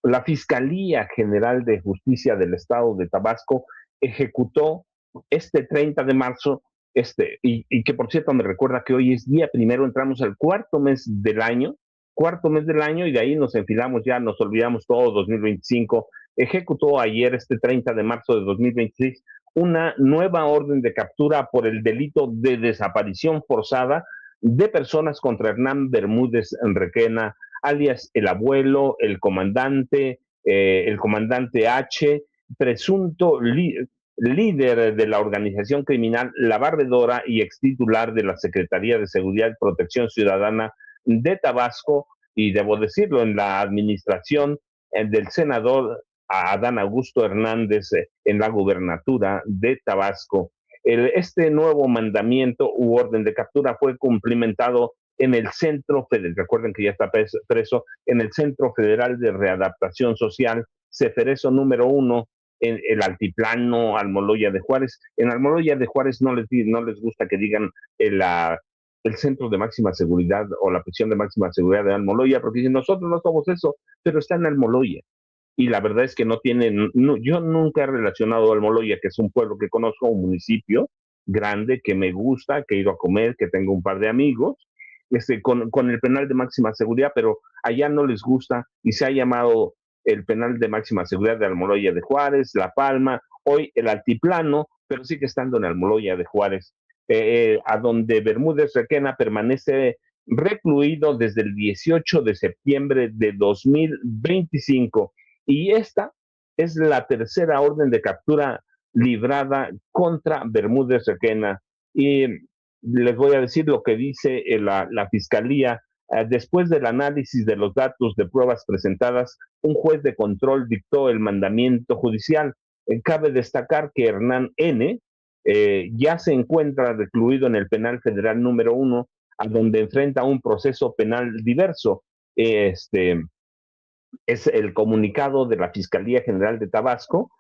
la Fiscalía General de Justicia del Estado de Tabasco ejecutó este 30 de marzo, y que por cierto me recuerda que hoy es día primero, entramos al cuarto mes del año, y de ahí nos enfilamos ya, nos olvidamos todo 2025. Ejecutó ayer, este 30 de marzo de 2026, una nueva orden de captura por el delito de desaparición forzada de personas contra Hernán Bermúdez Requena, alias el abuelo, el comandante H, presunto líder de la organización criminal La Barredora y extitular de la Secretaría de Seguridad y Protección Ciudadana de Tabasco, y debo decirlo, en la administración del senador Adán Augusto Hernández en la gubernatura de Tabasco. Este nuevo mandamiento u orden de captura fue cumplimentado en el Centro Federal, recuerden que ya está preso, en el Centro Federal de Readaptación Social, Ceferezo número 1, en el Altiplano, Almoloya de Juárez. En Almoloya de Juárez no les gusta que digan el centro de máxima seguridad o la prisión de máxima seguridad de Almoloya, porque dicen, nosotros no somos eso, pero está en Almoloya. Y la verdad es que no tienen, no, yo nunca he relacionado Almoloya, que es un pueblo que conozco, un municipio grande que me gusta, que he ido a comer, que tengo un par de amigos, con el penal de máxima seguridad, pero allá no les gusta y se ha llamado el penal de máxima seguridad de Almoloya de Juárez, La Palma, hoy el Altiplano, pero sigue estando en Almoloya de Juárez, a donde Bermúdez Requena permanece recluido desde el 18 de septiembre de 2025. Y esta es la tercera orden de captura librada contra Bermúdez Requena. Y les voy a decir lo que dice la Fiscalía. Después del análisis de los datos de pruebas presentadas, un juez de control dictó el mandamiento judicial. Cabe destacar que Hernán N. Ya se encuentra recluido en el penal federal número 1, a donde enfrenta un proceso penal diverso. Es el comunicado de la Fiscalía General de Tabasco,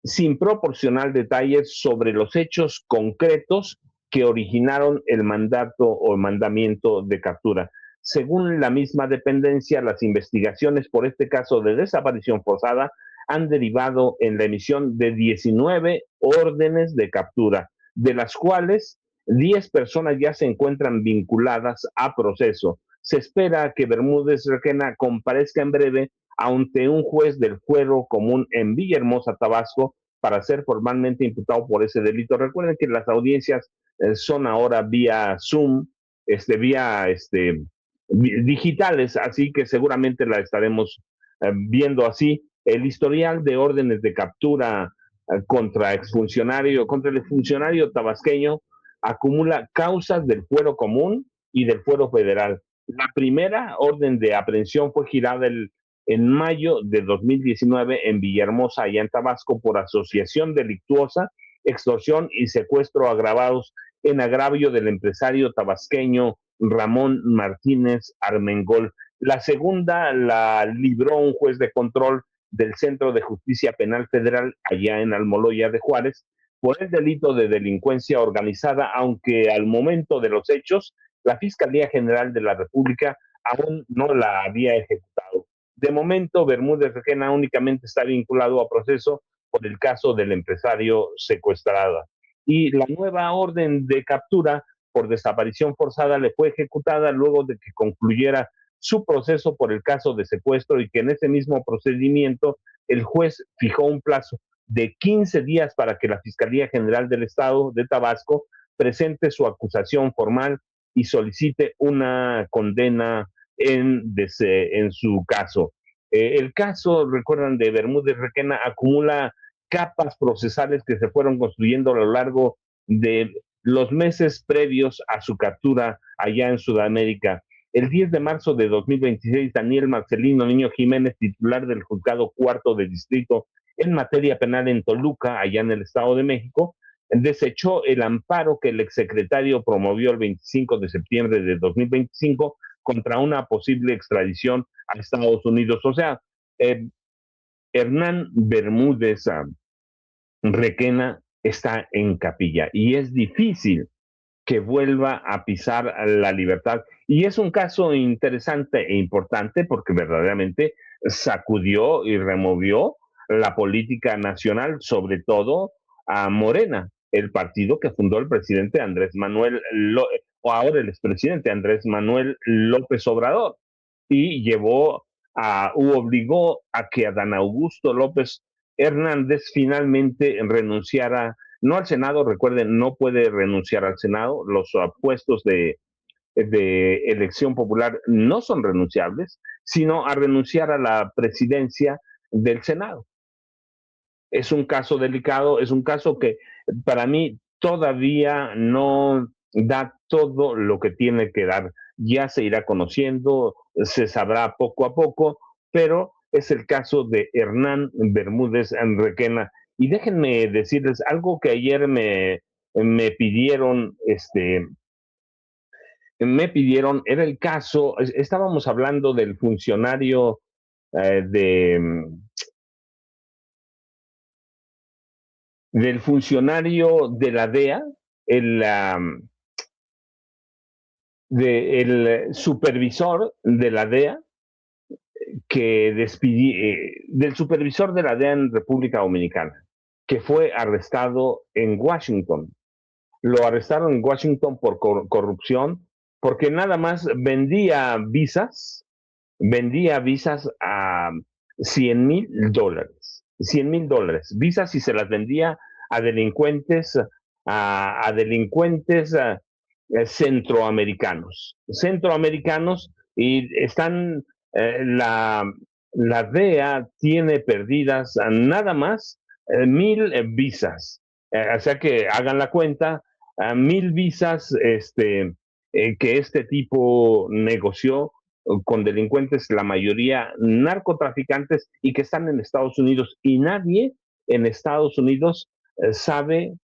sin proporcionar detalles sobre los hechos concretos que originaron el mandato o mandamiento de captura. Según la misma dependencia, las investigaciones por este caso de desaparición forzada han derivado en la emisión de 19 órdenes de captura, de las cuales 10 personas ya se encuentran vinculadas a proceso. Se espera que Bermúdez Requena comparezca en breve ante un juez del fuero común en Villahermosa, Tabasco, para ser formalmente imputado por ese delito. Recuerden que las audiencias son ahora vía Zoom, digitales, así que seguramente la estaremos viendo así. El historial de órdenes de captura contra el funcionario tabasqueño acumula causas del fuero común y del fuero federal. La primera orden de aprehensión fue girada en mayo de 2019 en Villahermosa, allá en Tabasco, por asociación delictuosa, extorsión y secuestro agravados en agravio del empresario tabasqueño Ramón Martínez Armengol. La segunda la libró un juez de control del Centro de Justicia Penal Federal allá en Almoloya de Juárez por el delito de delincuencia organizada, aunque al momento de los hechos la Fiscalía General de la República aún no la había ejecutado. De momento, Bermúdez Requena únicamente está vinculado a proceso por el caso del empresario secuestrado. Y la nueva orden de captura por desaparición forzada le fue ejecutada luego de que concluyera su proceso por el caso de secuestro, y que en ese mismo procedimiento el juez fijó un plazo de 15 días para que la Fiscalía General del Estado de Tabasco presente su acusación formal y solicite una condena en su caso. El caso, recuerdan, de Bermúdez Requena acumula capas procesales que se fueron construyendo a lo largo de los meses previos a su captura allá en Sudamérica. El 10 de marzo de 2026, Daniel Marcelino Niño Jiménez, titular del Juzgado Cuarto de Distrito en materia penal en Toluca, allá en el Estado de México, desechó el amparo que el exsecretario promovió el 25 de septiembre de 2025 contra una posible extradición a Estados Unidos. O sea, Hernán Bermúdez Requena está en capilla y es difícil que vuelva a pisar la libertad. Y es un caso interesante e importante porque verdaderamente sacudió y removió la política nacional, sobre todo a Morena, el partido que fundó el presidente Andrés Manuel, o ahora el expresidente Andrés Manuel López Obrador, y obligó a que Adán Augusto López Hernández finalmente renunciara, no al Senado, recuerden, no puede renunciar al Senado, los puestos de elección popular no son renunciables, sino a renunciar a la presidencia del Senado. Es un caso delicado, es un caso que para mí todavía no da todo lo que tiene que dar. Ya se irá conociendo, se sabrá poco a poco, pero es el caso de Hernán Bermúdez Requena. Y déjenme decirles algo que ayer me pidieron, era el caso, estábamos hablando del funcionario eh, de, del funcionario de la DEA, el, el supervisor de la DEA, del supervisor de la DEA en República Dominicana, que fue arrestado en Washington. Lo arrestaron en Washington por corrupción, porque nada más vendía visas a $100,000. $100,000. Visas y se las vendía a delincuentes, centroamericanos. Centroamericanos y están, la DEA tiene perdidas nada más 1,000 visas. O sea que hagan la cuenta, 1,000 visas que este tipo negoció con delincuentes, la mayoría narcotraficantes y que están en Estados Unidos. Y nadie en Estados Unidos sabe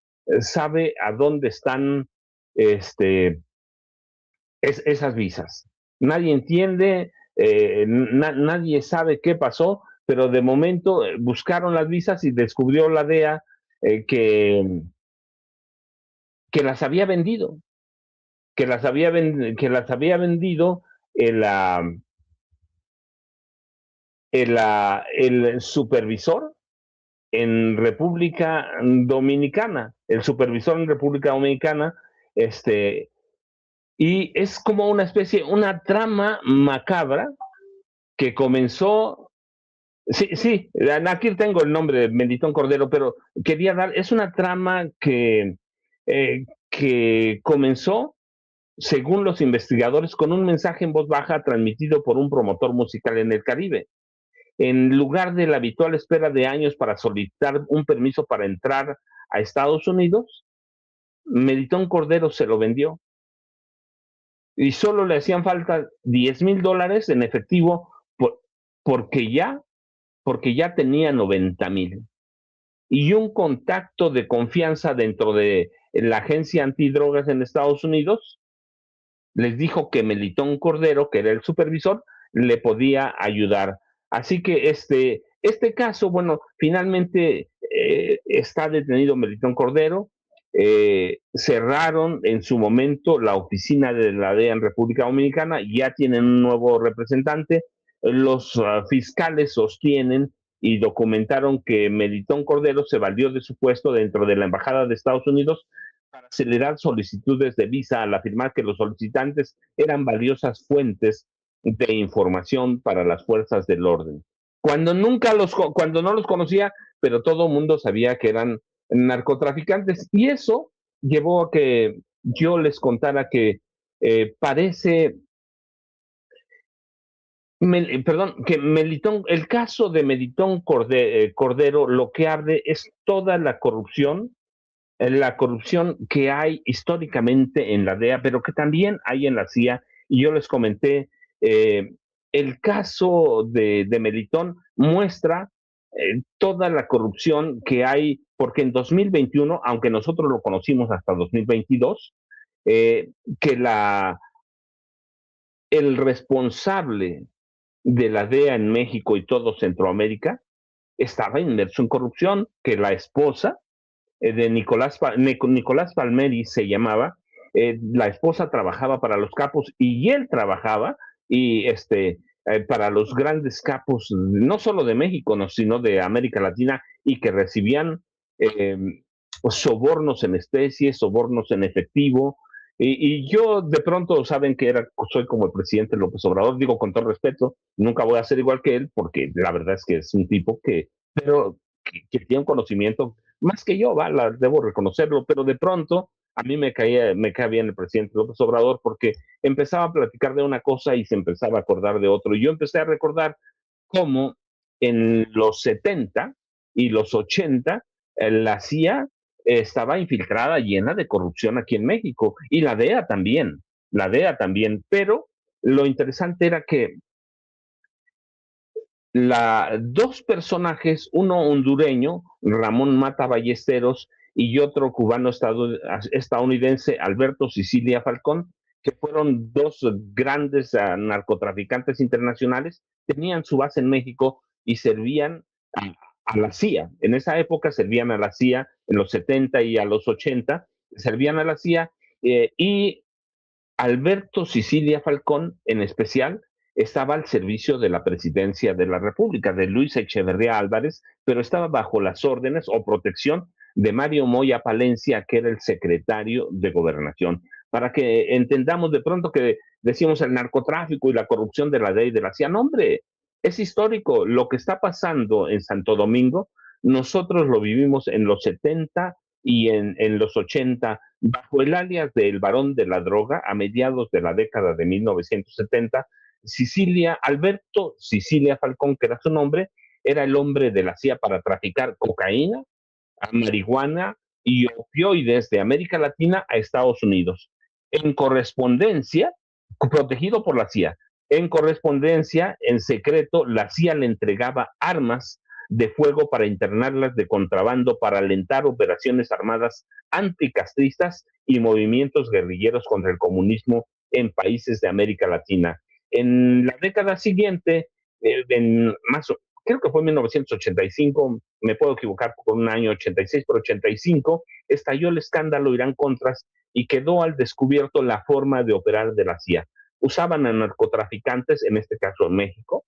a dónde están este, esas visas. Nadie entiende, nadie sabe qué pasó, pero de momento buscaron las visas y descubrió la DEA que las había vendido, que las había vendido el, el supervisor en República Dominicana, el supervisor en República Dominicana, y es como una especie, una trama macabra que comenzó, sí, aquí tengo el nombre de Melitón Cordero, pero es una trama que comenzó, según los investigadores, con un mensaje en voz baja transmitido por un promotor musical en el Caribe. En lugar de la habitual espera de años para solicitar un permiso para entrar a Estados Unidos, Melitón Cordero se lo vendió y solo le hacían falta $10,000 en efectivo porque ya tenía 90,000. Y un contacto de confianza dentro de la agencia antidrogas en Estados Unidos les dijo que Melitón Cordero, que era el supervisor, le podía ayudar. Así que este caso, bueno, finalmente está detenido Melitón Cordero. Cerraron en su momento la oficina de la DEA en República Dominicana, ya tienen un nuevo representante. Los fiscales sostienen y documentaron que Melitón Cordero se valió de su puesto dentro de la Embajada de Estados Unidos para acelerar solicitudes de visa al afirmar que los solicitantes eran valiosas fuentes de información para las fuerzas del orden. Cuando no los conocía, pero todo el mundo sabía que eran narcotraficantes. Y eso llevó a que yo les contara que parece, que el caso de Melitón Cordero, lo que arde es toda la corrupción que hay históricamente en la DEA, pero que también hay en la CIA. Y yo les comenté, el caso de Melitón muestra toda la corrupción que hay, porque en 2021, aunque nosotros lo conocimos hasta 2022, que el responsable de la DEA en México y todo Centroamérica estaba inmerso en corrupción, que la esposa de Nicolás Palmeri se llamaba, la esposa trabajaba para los capos y él trabajaba y para los grandes capos, no solo de México, no, sino de América Latina, y que recibían eh, sobornos en especie, sobornos en efectivo. Y yo de pronto saben que soy como el presidente López Obrador, digo con todo respeto, nunca voy a ser igual que él, porque la verdad es que es un tipo que tiene un conocimiento más que yo, debo reconocerlo, pero de pronto a mí me cae bien el presidente López Obrador porque empezaba a platicar de una cosa y se empezaba a acordar de otro. Y yo empecé a recordar cómo en los 70 y los 80 la CIA estaba infiltrada, llena de corrupción aquí en México, y la DEA también, pero lo interesante era que dos personajes, uno hondureño, Ramón Mata Ballesteros, y otro cubano estadounidense, Alberto Sicilia Falcón, que fueron dos grandes narcotraficantes internacionales, tenían su base en México y servían a la CIA. En esa época servían a la CIA, en los 70 y a los 80, servían a la CIA, y Alberto Sicilia Falcón, en especial, estaba al servicio de la presidencia de la República, de Luis Echeverría Álvarez, pero estaba bajo las órdenes o protección de Mario Moya Palencia, que era el secretario de Gobernación. Para que entendamos de pronto que decimos el narcotráfico y la corrupción de la DEA y de la CIA, no, hombre, es histórico. Lo que está pasando en Santo Domingo, nosotros lo vivimos en los 70 y en los 80 bajo el alias del Barón de la Droga a mediados de la década de 1970. Alberto Sicilia Falcón, que era su nombre, era el hombre de la CIA para traficar cocaína, marihuana y opioides de América Latina a Estados Unidos. En correspondencia, protegido por la CIA, en correspondencia, en secreto, la CIA le entregaba armas de fuego para internarlas de contrabando, para alentar operaciones armadas anticastristas y movimientos guerrilleros contra el comunismo en países de América Latina. En la década siguiente, creo que fue en 1985, me puedo equivocar por un año, 86, pero 85, estalló el escándalo Irán-Contras y quedó al descubierto la forma de operar de la CIA. Usaban a narcotraficantes, en este caso en México,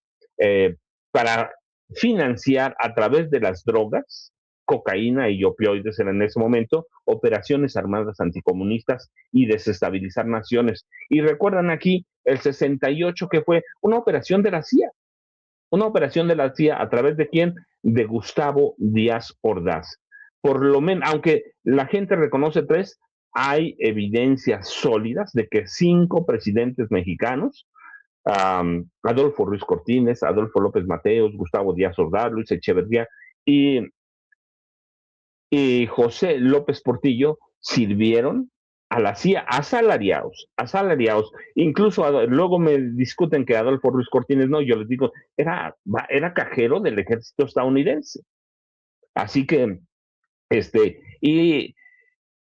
para financiar a través de las drogas, cocaína y opioides en ese momento, operaciones armadas anticomunistas y desestabilizar naciones. Y recuerdan aquí el 68, que fue una operación de la CIA. Una operación de la CIA a través de quién? De Gustavo Díaz Ordaz. Por lo menos, aunque la gente reconoce tres, hay evidencias sólidas de que 5 presidentes mexicanos, Adolfo Ruiz Cortines, Adolfo López Mateos, Gustavo Díaz Ordaz, Luis Echeverría y, y José López Portillo, sirvieron a la CIA asalariados. Incluso luego me discuten que Adolfo Ruiz Cortines no, yo les digo, era cajero del ejército estadounidense. Así que, y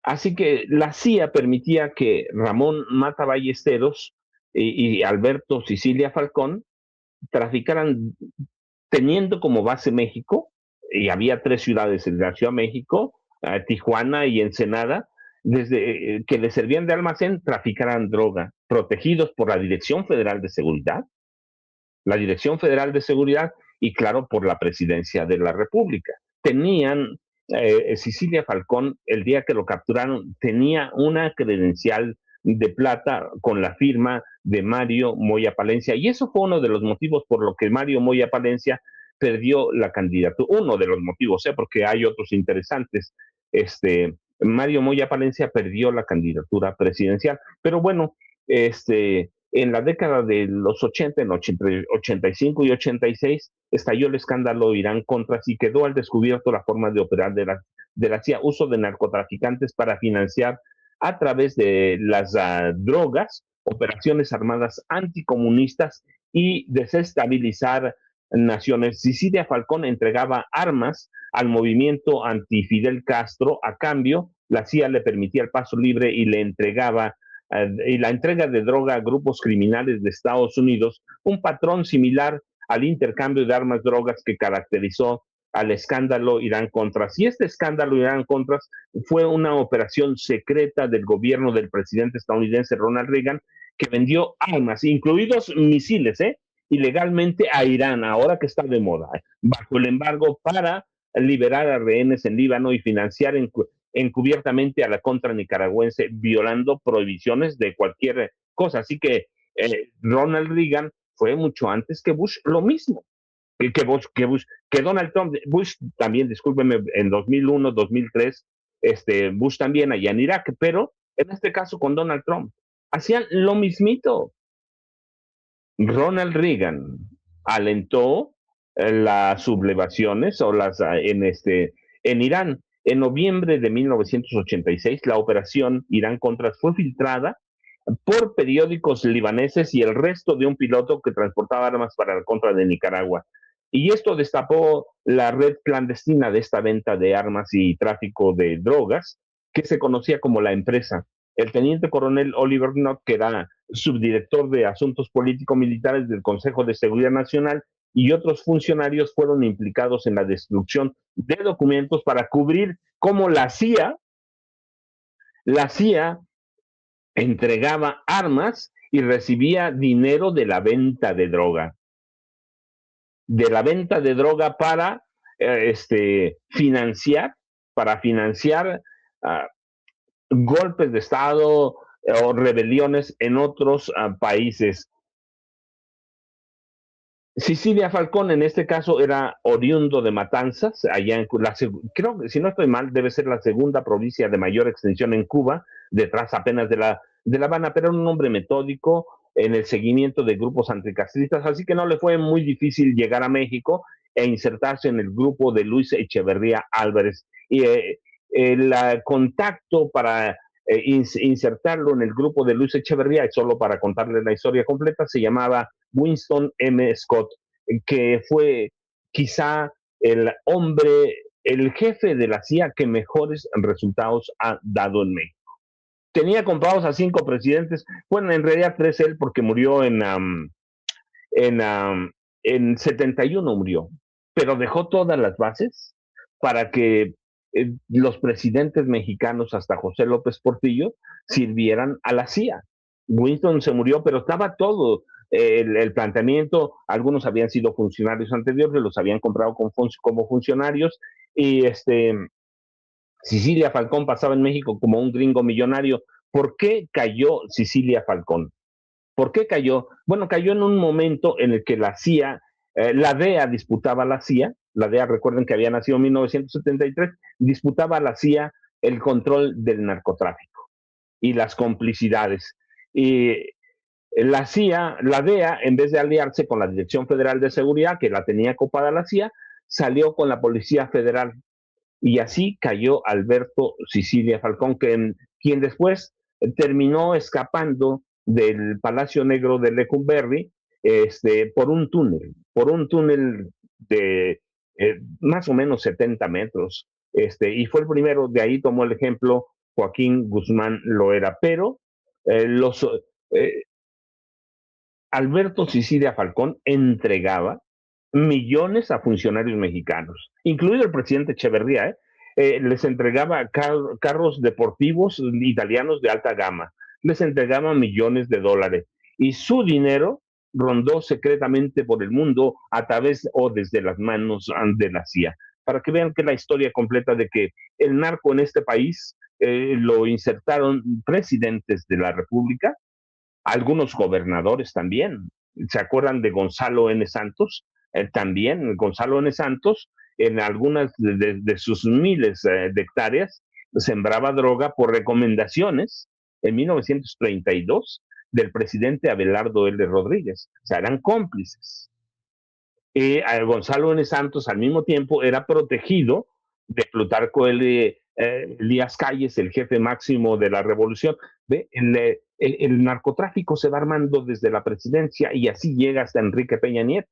así que la CIA permitía que Ramón Mata Ballesteros y Alberto Sicilia Falcón traficaran teniendo como base México, y había 3 ciudades en la Ciudad de México, Tijuana y Ensenada, desde que les servían de almacén, traficaran droga, protegidos por la Dirección Federal de Seguridad y claro, por la Presidencia de la República. Tenían, Sicilia Falcón, el día que lo capturaron, tenía una credencial de plata con la firma de Mario Moya Palencia, y eso fue uno de los motivos por lo que Mario Moya Palencia perdió la candidatura, uno de los motivos, porque hay otros interesantes. Mario Moya Palencia perdió la candidatura presidencial, pero bueno, en la década de los 80, en 85 y 86, estalló el escándalo Irán-Contras y quedó al descubierto la forma de operar de la CIA, uso de narcotraficantes para financiar a través de las drogas, operaciones armadas anticomunistas y desestabilizar naciones. Sicilia Falcón entregaba armas al movimiento anti-Fidel Castro, a cambio la CIA le permitía el paso libre y le entregaba y la entrega de droga a grupos criminales de Estados Unidos, un patrón similar al intercambio de armas drogas que caracterizó al escándalo Irán-Contras. Y este escándalo Irán-Contras fue una operación secreta del gobierno del presidente estadounidense Ronald Reagan, que vendió armas, incluidos misiles, ilegalmente a Irán, ahora que está de moda, bajo el embargo para liberar a rehenes en Líbano y financiar encubiertamente a la contra nicaragüense, violando prohibiciones de cualquier cosa. Así que Ronald Reagan fue mucho antes que Bush lo mismo. Que Donald Trump, Bush también, discúlpeme, en 2001, 2003, Bush también allá en Irak, pero en este caso con Donald Trump, hacían lo mismito. Ronald Reagan alentó las sublevaciones o en Irán. En noviembre de 1986, la operación Irán-Contras fue filtrada por periódicos libaneses y el resto de un piloto que transportaba armas para la contra de Nicaragua. Y esto destapó la red clandestina de esta venta de armas y tráfico de drogas, que se conocía como la empresa. El teniente coronel Oliver Knott, que era subdirector de Asuntos Político-Militares del Consejo de Seguridad Nacional, y otros funcionarios fueron implicados en la destrucción de documentos para cubrir cómo la CIA entregaba armas y recibía dinero de la venta de droga. De la venta de droga para financiar golpes de Estado o rebeliones en otros países. Cecilia Falcón, en este caso, era oriundo de Matanzas, allá en creo que, si no estoy mal, debe ser la segunda provincia de mayor extensión en Cuba, detrás apenas de La Habana, pero era un hombre metódico en el seguimiento de grupos anticastristas, así que no le fue muy difícil llegar a México e insertarse en el grupo de Luis Echeverría Álvarez. Y el contacto para insertarlo en el grupo de Luis Echeverría, solo para contarles la historia completa, se llamaba Winston M. Scott, que fue quizá el jefe de la CIA que mejores resultados ha dado en México. Tenía comprados a 5 presidentes, bueno, en realidad 3 él, porque murió en 71 murió, pero dejó todas las bases para que los presidentes mexicanos, hasta José López Portillo, sirvieran a la CIA. Winston se murió, pero estaba todo. El planteamiento, algunos habían sido funcionarios anteriores, los habían comprado como funcionarios, y Cecilia Falcón pasaba en México como un gringo millonario. ¿Por qué cayó Cecilia Falcón? ¿Por qué cayó? Bueno, cayó en un momento en el que la CIA, la DEA disputaba a la CIA, la DEA, recuerden que había nacido en 1973, disputaba a la CIA el control del narcotráfico y las complicidades. Y la CIA, la DEA, en vez de aliarse con la Dirección Federal de Seguridad, que la tenía copada la CIA, salió con la Policía Federal. Y así cayó Alberto Cecilia Falcón, quien después terminó escapando del Palacio Negro de Lecumberri por un túnel de más o menos 70 metros. Y fue el primero, de ahí tomó el ejemplo Joaquín Guzmán Loera. Pero eh, Alberto Cecilia Falcón entregaba millones a funcionarios mexicanos, incluido el presidente Echeverría, les entregaba carros deportivos italianos de alta gama, les entregaba millones de dólares y su dinero rondó secretamente por el mundo a través o desde las manos de la CIA, para que vean que la historia completa de que el narco en este país lo insertaron presidentes de la República, algunos gobernadores también. ¿Se acuerdan de Gonzalo N. Santos? También Gonzalo N. Santos, en algunas de sus miles de hectáreas, sembraba droga por recomendaciones en 1932 del presidente Abelardo L. Rodríguez. O sea, eran cómplices. Gonzalo N. Santos al mismo tiempo era protegido de Plutarco Elías Calles, el jefe máximo de la revolución. ¿Ve? El narcotráfico se va armando desde la presidencia y así llega hasta Enrique Peña Nieto.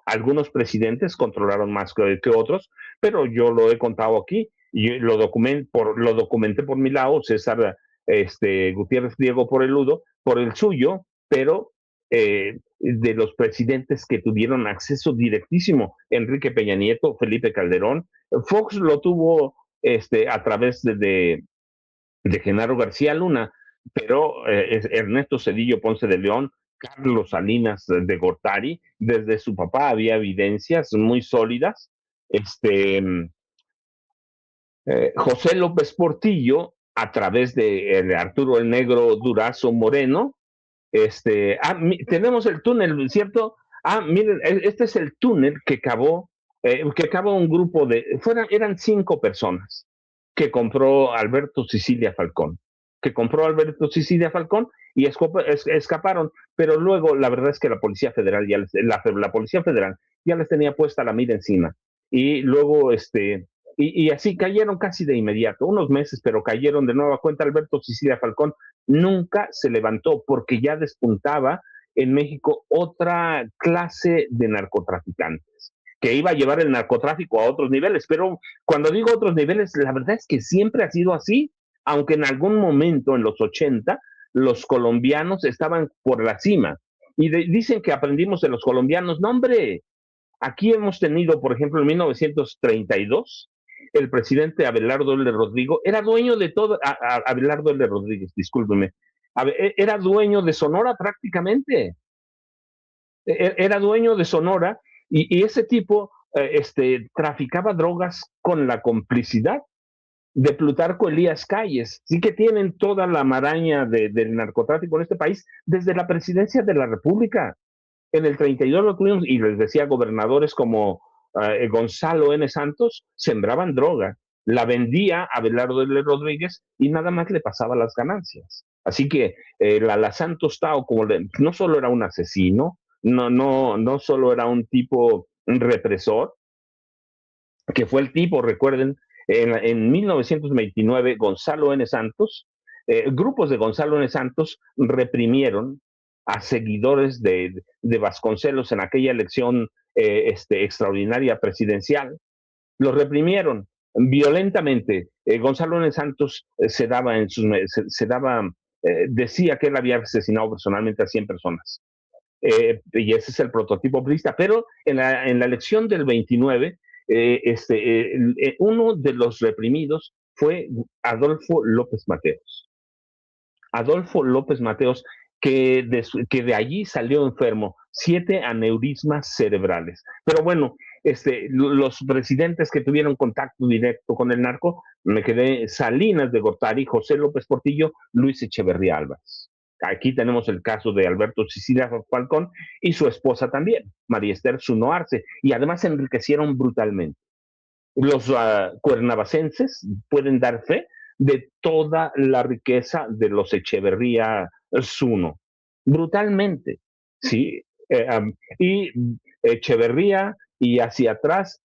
Algunos presidentes controlaron más que otros, pero yo lo he contado aquí y lo documenté por mi lado, César Gutiérrez Diego por el suyo, pero de los presidentes que tuvieron acceso directísimo, Enrique Peña Nieto, Felipe Calderón. Fox lo tuvo a través de Genaro García Luna, pero Ernesto Zedillo Ponce de León, Carlos Salinas de Gortari, desde su papá había evidencias muy sólidas. José López Portillo, a través de Arturo el Negro Durazo Moreno. Tenemos el túnel, ¿cierto? Miren, este es el túnel que cavó un grupo eran 5 personas que compró Alberto Sicilia Falcón, y escaparon, pero luego la verdad es que la Policía Federal la Policía Federal ya les tenía puesta la mira encima, y luego y así cayeron casi de inmediato, unos meses, pero cayeron de nueva cuenta. Alberto Sicilia Falcón nunca se levantó porque ya despuntaba en México otra clase de narcotraficantes que iba a llevar el narcotráfico a otros niveles. Pero cuando digo otros niveles, la verdad es que siempre ha sido así, aunque en algún momento en los 80 los colombianos estaban por la cima. Y dicen que aprendimos de los colombianos. No, hombre, aquí hemos tenido, por ejemplo, en 1932, el presidente Abelardo L. Rodrigo era dueño de todo. Abelardo L. Rodríguez, discúlpeme, era dueño de Sonora prácticamente. Era dueño de Sonora, y ese tipo traficaba drogas con la complicidad de Plutarco Elías Calles. Sí que tienen toda la maraña del narcotráfico en este país desde la presidencia de la República. En el 32 lo tuvimos, y les decía, gobernadores como Gonzalo N. Santos sembraban droga, la vendía a Abelardo L. Rodríguez y nada más le pasaba las ganancias. Así que la Santos Tao, no solo era un asesino, no solo era un tipo represor, que fue el tipo, recuerden, en 1929, Gonzalo N. Santos, grupos de Gonzalo N. Santos reprimieron a seguidores de Vasconcelos en aquella elección extraordinaria presidencial. Los reprimieron violentamente. Gonzalo N. Santos decía que él había asesinado personalmente a 100 personas. Y ese es el prototipo priista. Pero en la elección del 29, uno de los reprimidos fue Adolfo López Mateos. Adolfo López Mateos, que de allí salió enfermo, 7 aneurismas cerebrales. Pero bueno, los presidentes que tuvieron contacto directo con el narco, me quedé: Salinas de Gortari, José López Portillo, Luis Echeverría Álvarez. Aquí tenemos el caso de Alberto Sicilia Falcón y su esposa también, María Esther Zuno Arce, y además se enriquecieron brutalmente. Los cuernavacenses pueden dar fe de toda la riqueza de los Echeverría Zuno, brutalmente, ¿sí? Y Echeverría, y hacia atrás,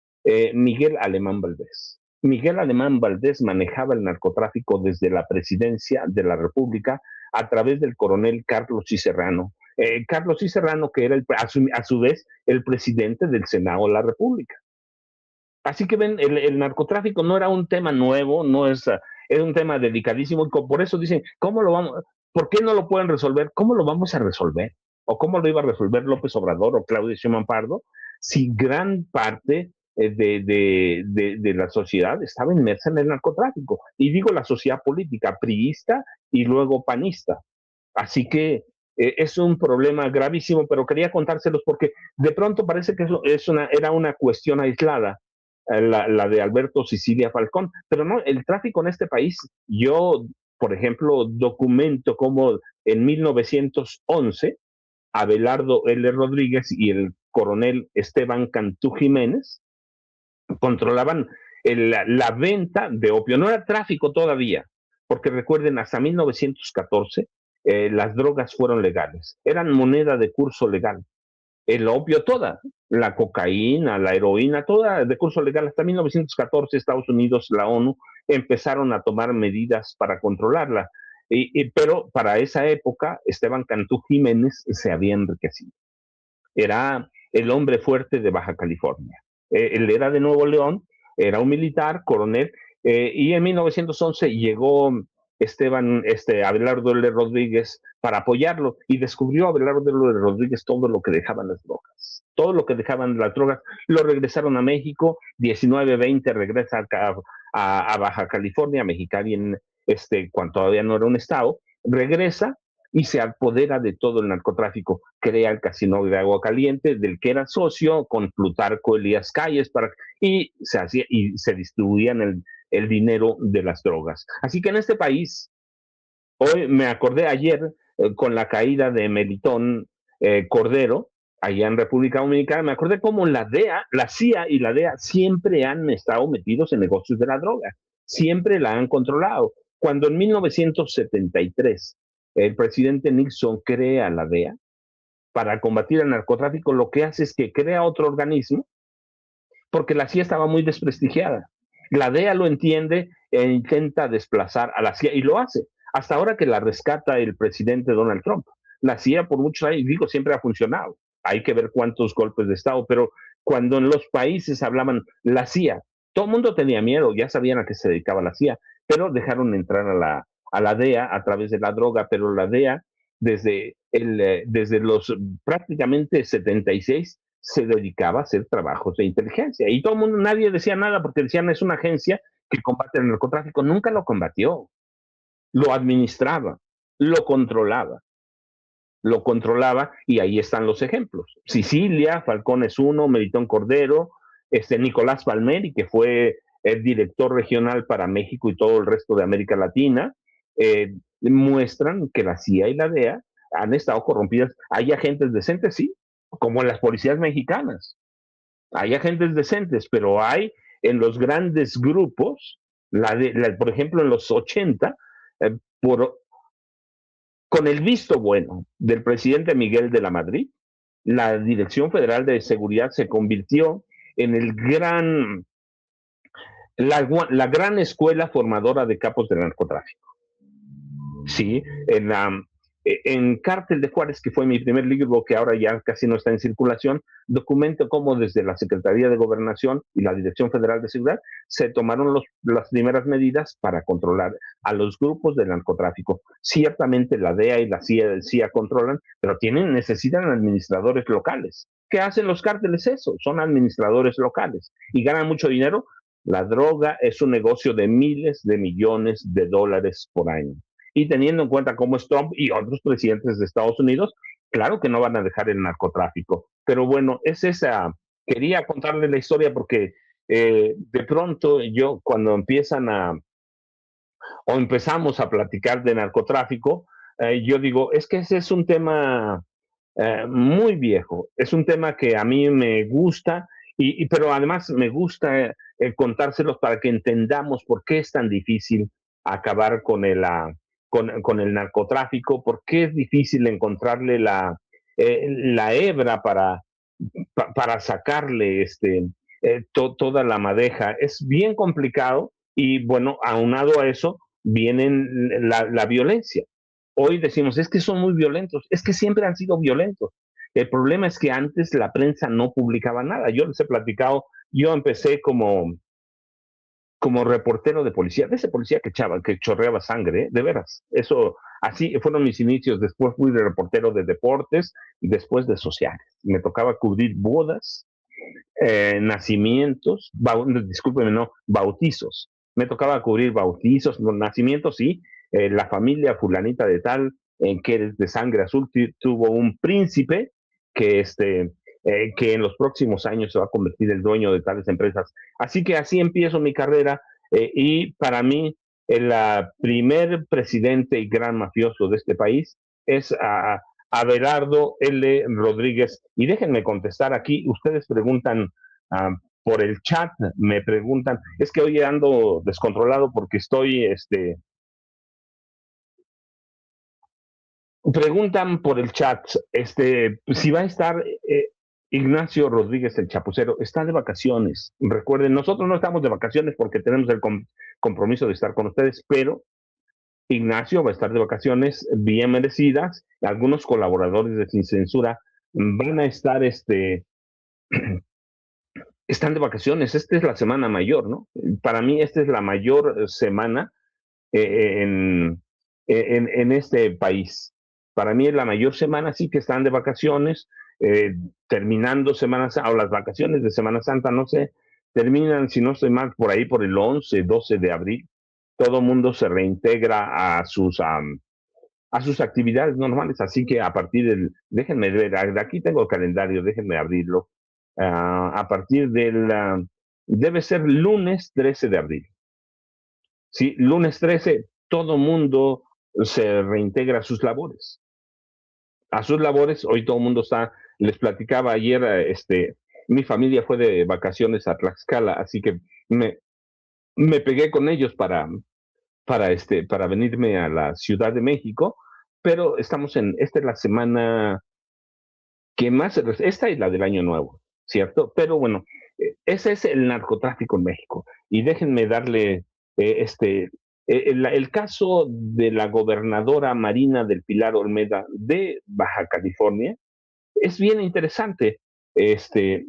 Miguel Alemán Valdés. Miguel Alemán Valdés manejaba el narcotráfico desde la presidencia de la República a través del coronel Carlos C. Serrano. Carlos C. Serrano, que era a su vez el presidente del Senado de la República. Así que ven, el narcotráfico no era un tema nuevo, es un tema delicadísimo, y por eso dicen, ¿por qué no lo pueden resolver? ¿Cómo lo vamos a resolver? ¿O cómo lo iba a resolver López Obrador o Claudia Sheinbaum Pardo si gran parte de la sociedad estaba inmersa en el narcotráfico? Y digo la sociedad política, priista y luego panista. Así que es un problema gravísimo, pero quería contárselos porque de pronto parece que era una cuestión aislada, la de Alberto Sicilia Falcón, pero no, el tráfico en este país, yo, por ejemplo, documento como en 1911, Abelardo L. Rodríguez y el coronel Esteban Cantú Jiménez controlaban la venta de opio. No era tráfico todavía, porque recuerden, hasta 1914 las drogas fueron legales, eran moneda de curso legal. El opio toda, la cocaína, la heroína, toda de curso legal. Hasta 1914 Estados Unidos, la ONU, empezaron a tomar medidas para controlarla. Pero para esa época, Esteban Cantú Jiménez se había enriquecido. Era el hombre fuerte de Baja California. Él era de Nuevo León, era un militar, coronel, y en 1911 llegó Abelardo L. Rodríguez para apoyarlo, y descubrió Abelardo L. Rodríguez todo lo que dejaban las drogas. Todo lo que dejaban las drogas lo regresaron a México. 19-20 regresa a Baja California, Mexicali, cuando todavía no era un estado, regresa y se apodera de todo el narcotráfico. Crea el Casino de Agua Caliente, del que era socio con Plutarco Elías Calles, y se distribuían el dinero de las drogas. Así que en este país, hoy me acordé ayer, con la caída de Melitón Cordero, allá en República Dominicana, me acordé cómo la DEA, la CIA y la DEA siempre han estado metidos en negocios de la droga, siempre la han controlado. Cuando en 1973 el presidente Nixon crea la DEA para combatir el narcotráfico, lo que hace es que crea otro organismo, porque la CIA estaba muy desprestigiada. La DEA lo entiende e intenta desplazar a la CIA, y lo hace, hasta ahora que la rescata el presidente Donald Trump. La CIA por muchos años, digo, siempre ha funcionado. Hay que ver cuántos golpes de Estado, pero cuando en los países hablaban la CIA, todo el mundo tenía miedo, ya sabían a qué se dedicaba la CIA, pero dejaron entrar a la DEA a través de la droga. Pero la DEA, desde los prácticamente 76, se dedicaba a hacer trabajos de inteligencia. Y todo el mundo, nadie decía nada, porque decían, es una agencia que combate el narcotráfico. Nunca lo combatió, lo administraba, lo controlaba. Lo controlaba, y ahí están los ejemplos. Sicilia, Falcones 1, Melitón Cordero, Nicolás Palmeri, que fue el director regional para México y todo el resto de América Latina, muestran que la CIA y la DEA han estado corrompidas. Hay agentes decentes, sí, como en las policías mexicanas. Hay agentes decentes, pero hay en los grandes grupos, por ejemplo, en los 80, con el visto bueno del presidente Miguel de la Madrid, la Dirección Federal de Seguridad se convirtió en la gran escuela formadora de capos del narcotráfico. Sí, en Cártel de Juárez, que fue mi primer libro, que ahora ya casi no está en circulación, documento cómo desde la Secretaría de Gobernación y la Dirección Federal de Seguridad se tomaron las primeras medidas para controlar a los grupos del narcotráfico. Ciertamente la DEA y la CIA controlan, pero necesitan administradores locales. ¿Qué hacen los cárteles? Eso, son administradores locales y ganan mucho dinero. La droga es un negocio de miles de millones de dólares por año. Y teniendo en cuenta cómo es Trump y otros presidentes de Estados Unidos, claro que no van a dejar el narcotráfico. Pero bueno, quería contarle la historia porque de pronto cuando empezamos a platicar de narcotráfico, yo digo, es que ese es un tema muy viejo, es un tema que a mí me gusta, pero además me gusta contárselos para que entendamos por qué es tan difícil acabar con con el narcotráfico, por qué es difícil encontrarle la hebra para sacarle toda la madeja. Es bien complicado, y bueno, aunado a eso viene la violencia. Hoy decimos, es que son muy violentos, es que siempre han sido violentos. El problema es que antes la prensa no publicaba nada. Yo les he platicado, yo empecé como reportero de policía, de ese policía que chorreaba sangre, de veras. Eso, así fueron mis inicios. Después fui de reportero de deportes y después de sociales. Me tocaba cubrir bodas, nacimientos, discúlpeme, no, bautizos. Me tocaba cubrir bautizos, nacimientos, sí. La familia fulanita de tal, que es de sangre azul, tuvo un príncipe que que en los próximos años se va a convertir en el dueño de tales empresas. Así que así empiezo mi carrera, y para mí el primer presidente y gran mafioso de este país es Abelardo L. Rodríguez. Y déjenme contestar aquí, ustedes preguntan por el chat, me preguntan, es que hoy ando descontrolado porque preguntan por el chat, si va a estar Ignacio Rodríguez el Chapucero. Está de vacaciones. Recuerden, nosotros no estamos de vacaciones porque tenemos el compromiso de estar con ustedes, pero Ignacio va a estar de vacaciones bien merecidas. Algunos colaboradores de Sin Censura van a estar, están de vacaciones. Esta es la semana mayor, ¿no? Para mí esta es la mayor semana en, en este país. Para mí es la mayor semana, sí que están de vacaciones, terminando Semana Santa, o las vacaciones de Semana Santa, no sé, terminan, si no estoy mal, por ahí por el 11, 12 de abril. Todo mundo se reintegra a sus actividades normales, así que a partir del, déjenme ver, aquí tengo el calendario, déjenme abrirlo, a partir del, debe ser lunes 13 de abril. Sí, lunes 13, todo mundo se reintegra a sus labores. A sus labores, hoy todo el mundo está, les platicaba ayer, mi familia fue de vacaciones a Tlaxcala, así que me pegué con ellos para venirme a la Ciudad de México, pero esta es la semana que más, esta es la del Año Nuevo, ¿cierto? Pero bueno, ese es el narcotráfico en México. Y déjenme darle el caso de la gobernadora Marina del Pilar Olmeda de Baja California es bien interesante. Este,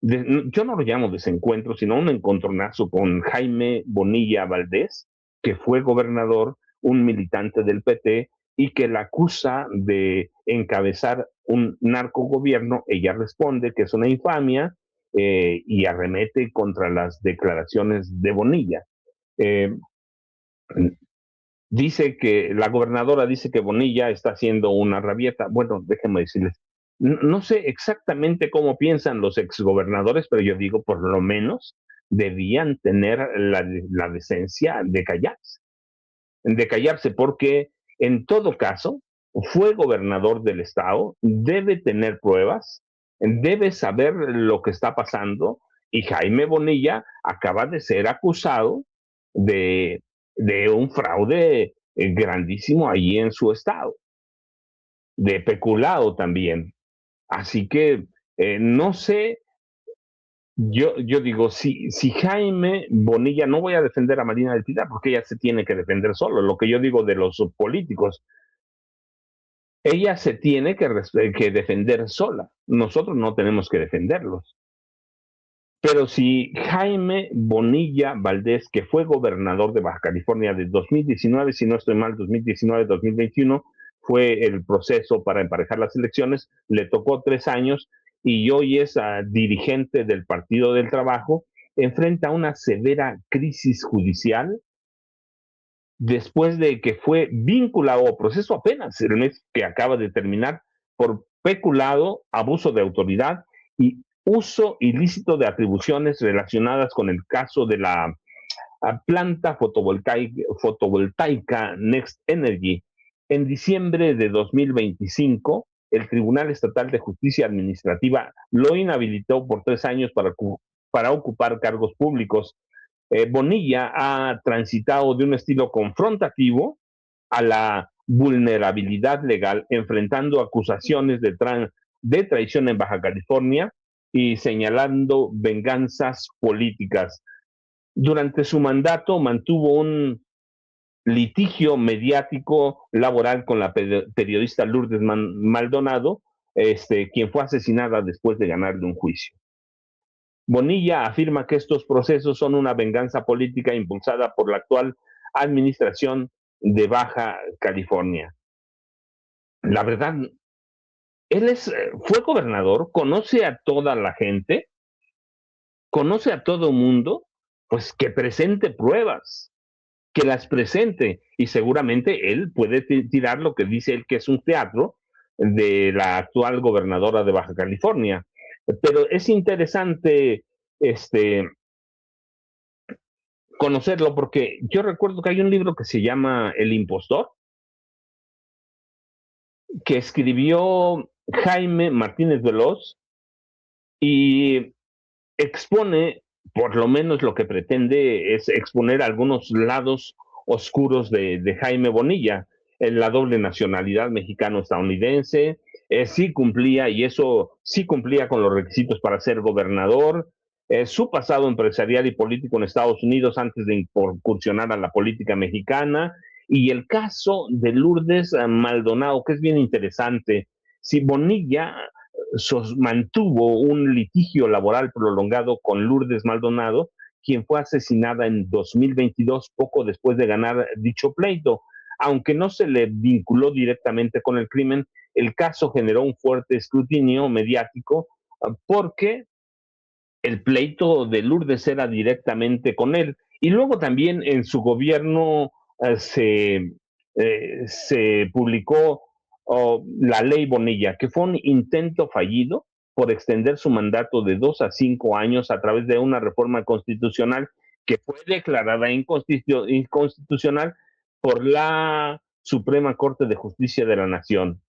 yo no lo llamo desencuentro, sino un encontronazo con Jaime Bonilla Valdés, que fue gobernador, un militante del PT, y que la acusa de encabezar un narcogobierno. Ella responde que es una infamia, y arremete contra las declaraciones de Bonilla. Eh, Dice que la gobernadora dice que Bonilla está haciendo una rabieta. Bueno, déjenme decirles, no sé exactamente cómo piensan los exgobernadores, pero yo digo, por lo menos debían tener la decencia de callarse, porque en todo caso fue gobernador del estado, debe tener pruebas, debe saber lo que está pasando, y Jaime Bonilla acaba de ser acusado de, de un fraude grandísimo allí en su estado, de peculado también. Así que no sé, yo digo, si Jaime Bonilla, no voy a defender a Marina del Pilar porque ella se tiene que defender solo, lo que yo digo de los políticos, ella se tiene que defender sola, nosotros no tenemos que defenderlos. Pero si Jaime Bonilla Valdés, que fue gobernador de Baja California de 2019, si no estoy mal, 2019-2021, fue el proceso para emparejar las elecciones, le tocó 3 años y hoy es dirigente del Partido del Trabajo, enfrenta una severa crisis judicial después de que fue vinculado a proceso apenas el mes que acaba de terminar por peculado, abuso de autoridad y uso ilícito de atribuciones relacionadas con el caso de la planta fotovoltaica Next Energy. En diciembre de 2025, el Tribunal Estatal de Justicia Administrativa lo inhabilitó por 3 años para ocupar cargos públicos. Bonilla ha transitado de un estilo confrontativo a la vulnerabilidad legal, enfrentando acusaciones de traición en Baja California y señalando venganzas políticas. Durante su mandato mantuvo un litigio mediático laboral con la periodista Lourdes Maldonado, quien fue asesinada después de ganarle un juicio. Bonilla afirma que estos procesos son una venganza política impulsada por la actual administración de Baja California. La verdad, fue gobernador, conoce a toda la gente, conoce a todo el mundo, pues que presente pruebas, que las presente, y seguramente él puede tirar lo que dice él que es un teatro de la actual gobernadora de Baja California. Pero es interesante conocerlo, porque yo recuerdo que hay un libro que se llama El Impostor, que escribió Jaime Martínez Veloz y expone, por lo menos lo que pretende es exponer algunos lados oscuros de Jaime Bonilla, en la doble nacionalidad mexicano-estadounidense, sí cumplía, y eso sí cumplía con los requisitos para ser gobernador, su pasado empresarial y político en Estados Unidos antes de incursionar a la política mexicana, y el caso de Lourdes Maldonado, que es bien interesante. Si Bonilla mantuvo un litigio laboral prolongado con Lourdes Maldonado, quien fue asesinada en 2022, poco después de ganar dicho pleito. Aunque no se le vinculó directamente con el crimen, el caso generó un fuerte escrutinio mediático porque el pleito de Lourdes era directamente con él. Y luego también en su gobierno se publicó la ley Bonilla, que fue un intento fallido por extender su mandato de 2 a 5 años a través de una reforma constitucional que fue declarada inconstitucional por la Suprema Corte de Justicia de la Nación.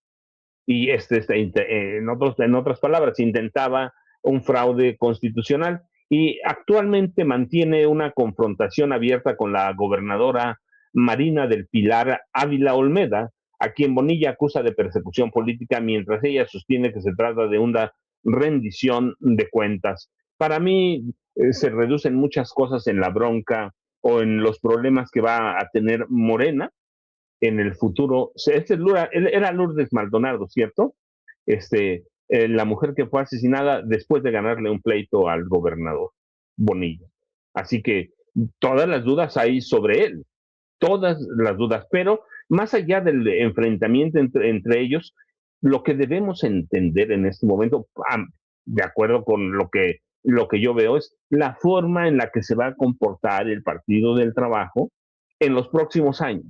Y en otras palabras, intentaba un fraude constitucional y actualmente mantiene una confrontación abierta con la gobernadora Marina del Pilar Ávila Olmeda, a quien Bonilla acusa de persecución política, mientras ella sostiene que se trata de una rendición de cuentas. Para mí se reducen muchas cosas en la bronca o en los problemas que va a tener Morena en el futuro. Era Lourdes Maldonado, ¿cierto? La mujer que fue asesinada después de ganarle un pleito al gobernador Bonilla. Así que todas las dudas hay sobre él, todas las dudas, pero más allá del enfrentamiento entre ellos, lo que debemos entender en este momento, de acuerdo con lo que yo veo, es la forma en la que se va a comportar el Partido del Trabajo en los próximos años.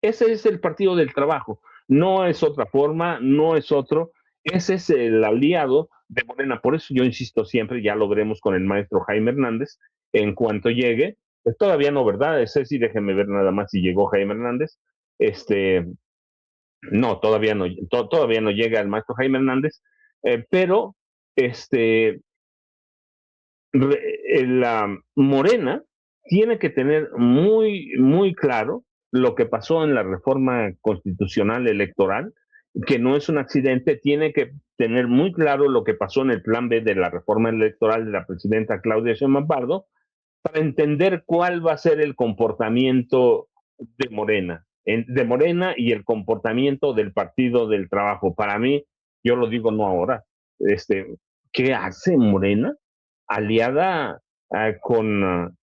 Ese es el Partido del Trabajo, no es otra forma, no es otro, ese es el aliado de Morena. Por eso yo insisto siempre, ya lo veremos con el maestro Jaime Hernández, en cuanto llegue, pues todavía no, ¿verdad? Ceci, déjeme ver nada más si llegó Jaime Hernández. No, todavía no llega el maestro Jaime Hernández, pero la Morena tiene que tener muy, muy claro lo que pasó en la reforma constitucional electoral, que no es un accidente, tiene que tener muy claro lo que pasó en el plan B de la reforma electoral de la presidenta Claudia Sheinbaum Pardo, para entender cuál va a ser el comportamiento de Morena y el comportamiento del Partido del Trabajo. Para mí, yo lo digo no ahora, ¿qué hace Morena aliada con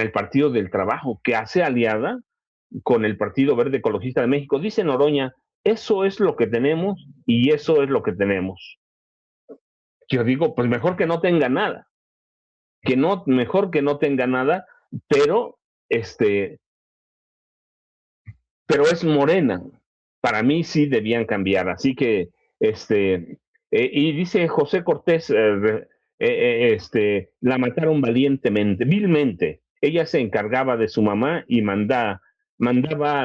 el Partido del Trabajo, que hace aliada con el Partido Verde Ecologista de México? Dice Noroña, eso es lo que tenemos y eso es lo que tenemos. Yo digo, pues mejor que no tenga nada, mejor que no tenga nada, pero pero es Morena. Para mí sí debían cambiar. Así que, y dice José Cortés, la mataron vilmente. Ella se encargaba de su mamá y mandaba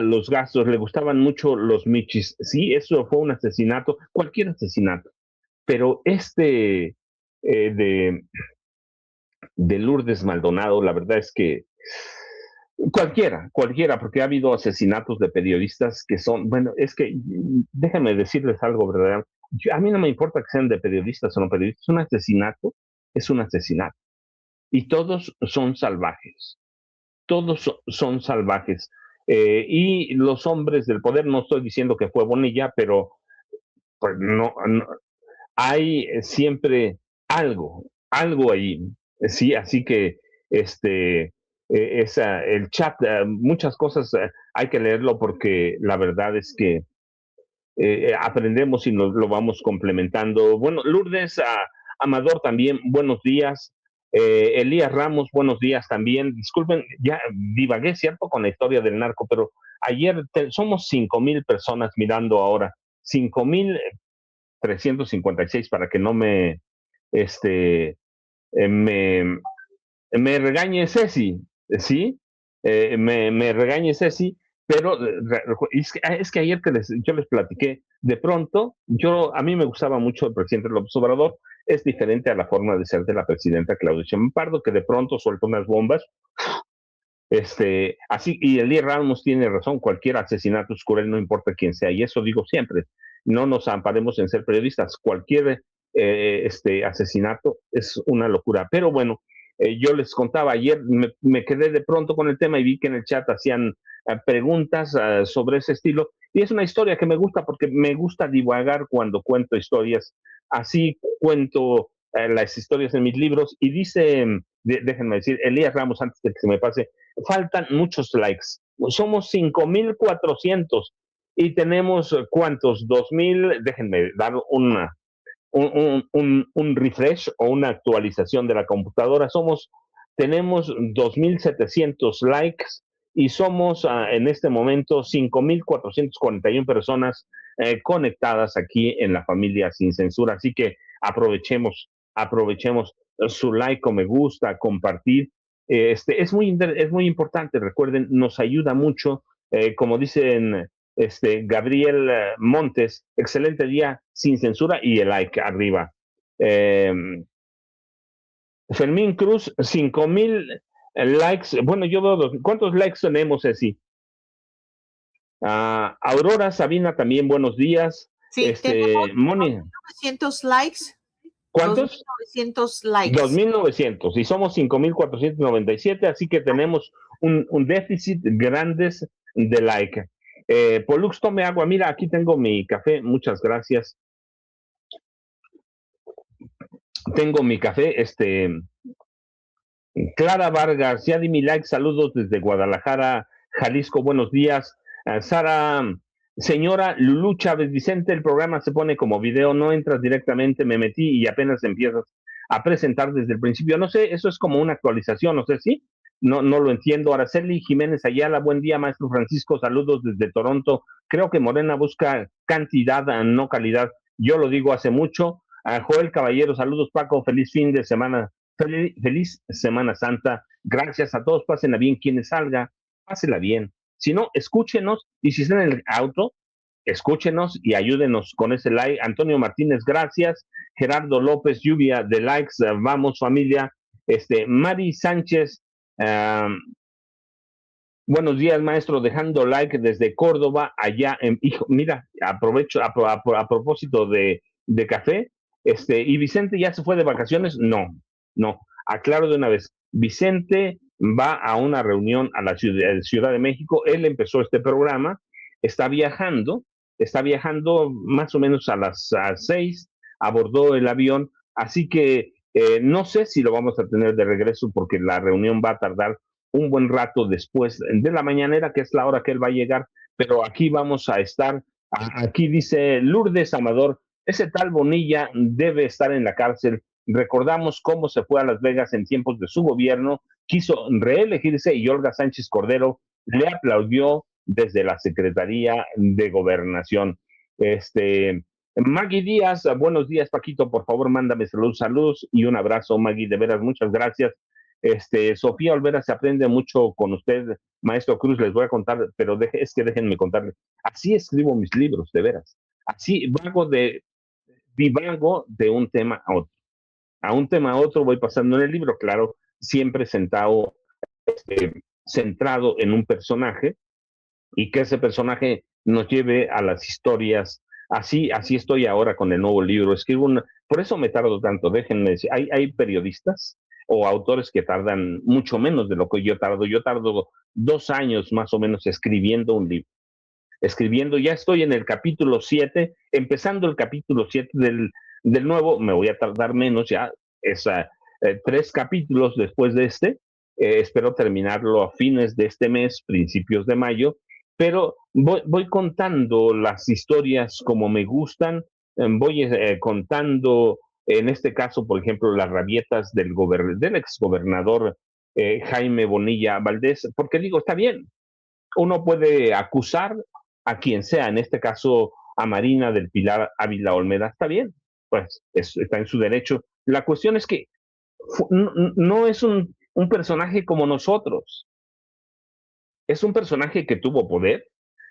los gastos, le gustaban mucho los michis. Sí, eso fue un asesinato, cualquier asesinato. Pero de Lourdes Maldonado, la verdad es que cualquiera, porque ha habido asesinatos de periodistas que son, bueno, es que déjenme decirles algo, ¿verdad? A mí no me importa que sean de periodistas o no periodistas, un asesinato es un asesinato. Y todos son salvajes, todos son salvajes. Y los hombres del poder, no estoy diciendo que fue Bonilla, pero pues no hay siempre algo ahí, sí, así que el chat, muchas cosas hay que leerlo porque la verdad es que aprendemos y nos lo vamos complementando. Bueno, Lourdes, Amador también, buenos días. Elías Ramos, buenos días también. Disculpen, ya divagué, ¿cierto? Con la historia del narco, pero ayer somos 5,000 personas mirando ahora. 5,356 para que no me regañe Ceci, ¿sí? Me regañe Ceci, pero es que ayer yo les platiqué, de pronto, a mí me gustaba mucho el presidente López Obrador, es diferente a la forma de ser de la presidenta Claudia Sheinbaum Pardo, que de pronto suelta unas bombas, así, y Elías Ramos tiene razón, cualquier asesinato es cruel, no importa quién sea, y eso digo siempre, no nos amparemos en ser periodistas, cualquier asesinato es una locura, pero bueno, yo les contaba ayer, me quedé de pronto con el tema y vi que en el chat hacían preguntas sobre ese estilo, y es una historia que me gusta porque me gusta divagar cuando cuento historias, así cuento las historias en mis libros, y dice déjenme decir, Elías Ramos, antes de que se me pase, faltan muchos likes. Somos 5,400 y tenemos, ¿cuántos? 2,000, déjenme dar un refresh o una actualización de la computadora. Tenemos 2,700 likes y somos en este momento 5,441 personas conectadas aquí en la familia Sin Censura. Así que aprovechemos su like o me gusta, compartir. Es muy importante, recuerden, nos ayuda mucho, como dicen Gabriel Montes, excelente día, Sin Censura, y el like arriba. Fermín Cruz, 5,000 likes. Bueno, yo veo ¿cuántos likes tenemos, Ceci? Aurora Sabina también, buenos días. Sí, tenemos Moni. 2,900 likes. ¿Cuántos? 2,900 likes. 2,900 y somos 5,497, así que tenemos un déficit grande de like. Polux, tome agua. Mira, aquí tengo mi café. Muchas gracias. Tengo mi café. Clara Vargas, ya di mi like. Saludos desde Guadalajara, Jalisco. Buenos días. Sara, señora Lulu Chávez Vicente, el programa se pone como video, no entras directamente. Me metí y apenas empiezas a presentar desde el principio. No sé, eso es como una actualización, no sé si. No lo entiendo. Araceli Jiménez Ayala, buen día, maestro Francisco, saludos desde Toronto. Creo que Morena busca cantidad, no calidad. Yo lo digo hace mucho. Joel Caballero, saludos Paco, feliz fin de semana, feliz Semana Santa. Gracias a todos, pásenla bien. Quienes salga, pásenla bien. Si no, escúchenos, y si están en el auto, escúchenos y ayúdenos con ese like. Antonio Martínez, gracias. Gerardo López, lluvia de likes, vamos familia. Mari Sánchez, buenos días, maestro, dejando like desde Córdoba, allá hijo, mira, aprovecho a propósito de café, y Vicente ya se fue de vacaciones. No, aclaro de una vez, Vicente va a una reunión a la Ciudad de México. Él empezó este programa, está viajando más o menos a las 6, abordó el avión, así que no sé si lo vamos a tener de regreso porque la reunión va a tardar un buen rato después de la mañanera, que es la hora que él va a llegar, pero aquí vamos a estar. Aquí dice Lourdes Amador, ese tal Bonilla debe estar en la cárcel. Recordamos cómo se fue a Las Vegas en tiempos de su gobierno, quiso reelegirse y Olga Sánchez Cordero le aplaudió desde la Secretaría de Gobernación. Maggie Díaz, buenos días, Paquito, por favor, mándame saludos y un abrazo, Maggie, de veras, muchas gracias. Sofía Olvera, se aprende mucho con usted, maestro Cruz, les voy a contar, pero déjenme contarles. Así escribo mis libros, de veras. Así divago de un tema a otro. A un tema a otro voy pasando en el libro, claro, siempre centrado en un personaje y que ese personaje nos lleve a las historias. Así estoy ahora con el nuevo libro. Por eso me tardo tanto, déjenme decir. Hay periodistas o autores que tardan mucho menos de lo que yo tardo. Yo tardo 2 años más o menos escribiendo un libro. Ya estoy en el capítulo 7, empezando el capítulo 7 del nuevo, me voy a tardar menos ya, 3 capítulos después de espero terminarlo a fines de este mes, principios de mayo, pero voy contando las historias como me gustan, voy contando, en este caso, por ejemplo, las rabietas del exgobernador Jaime Bonilla Valdés, porque digo, está bien, uno puede acusar a quien sea, en este caso a Marina del Pilar Ávila Olmeda, está bien, pues está en su derecho. La cuestión es que no es un personaje como nosotros, es un personaje que tuvo poder,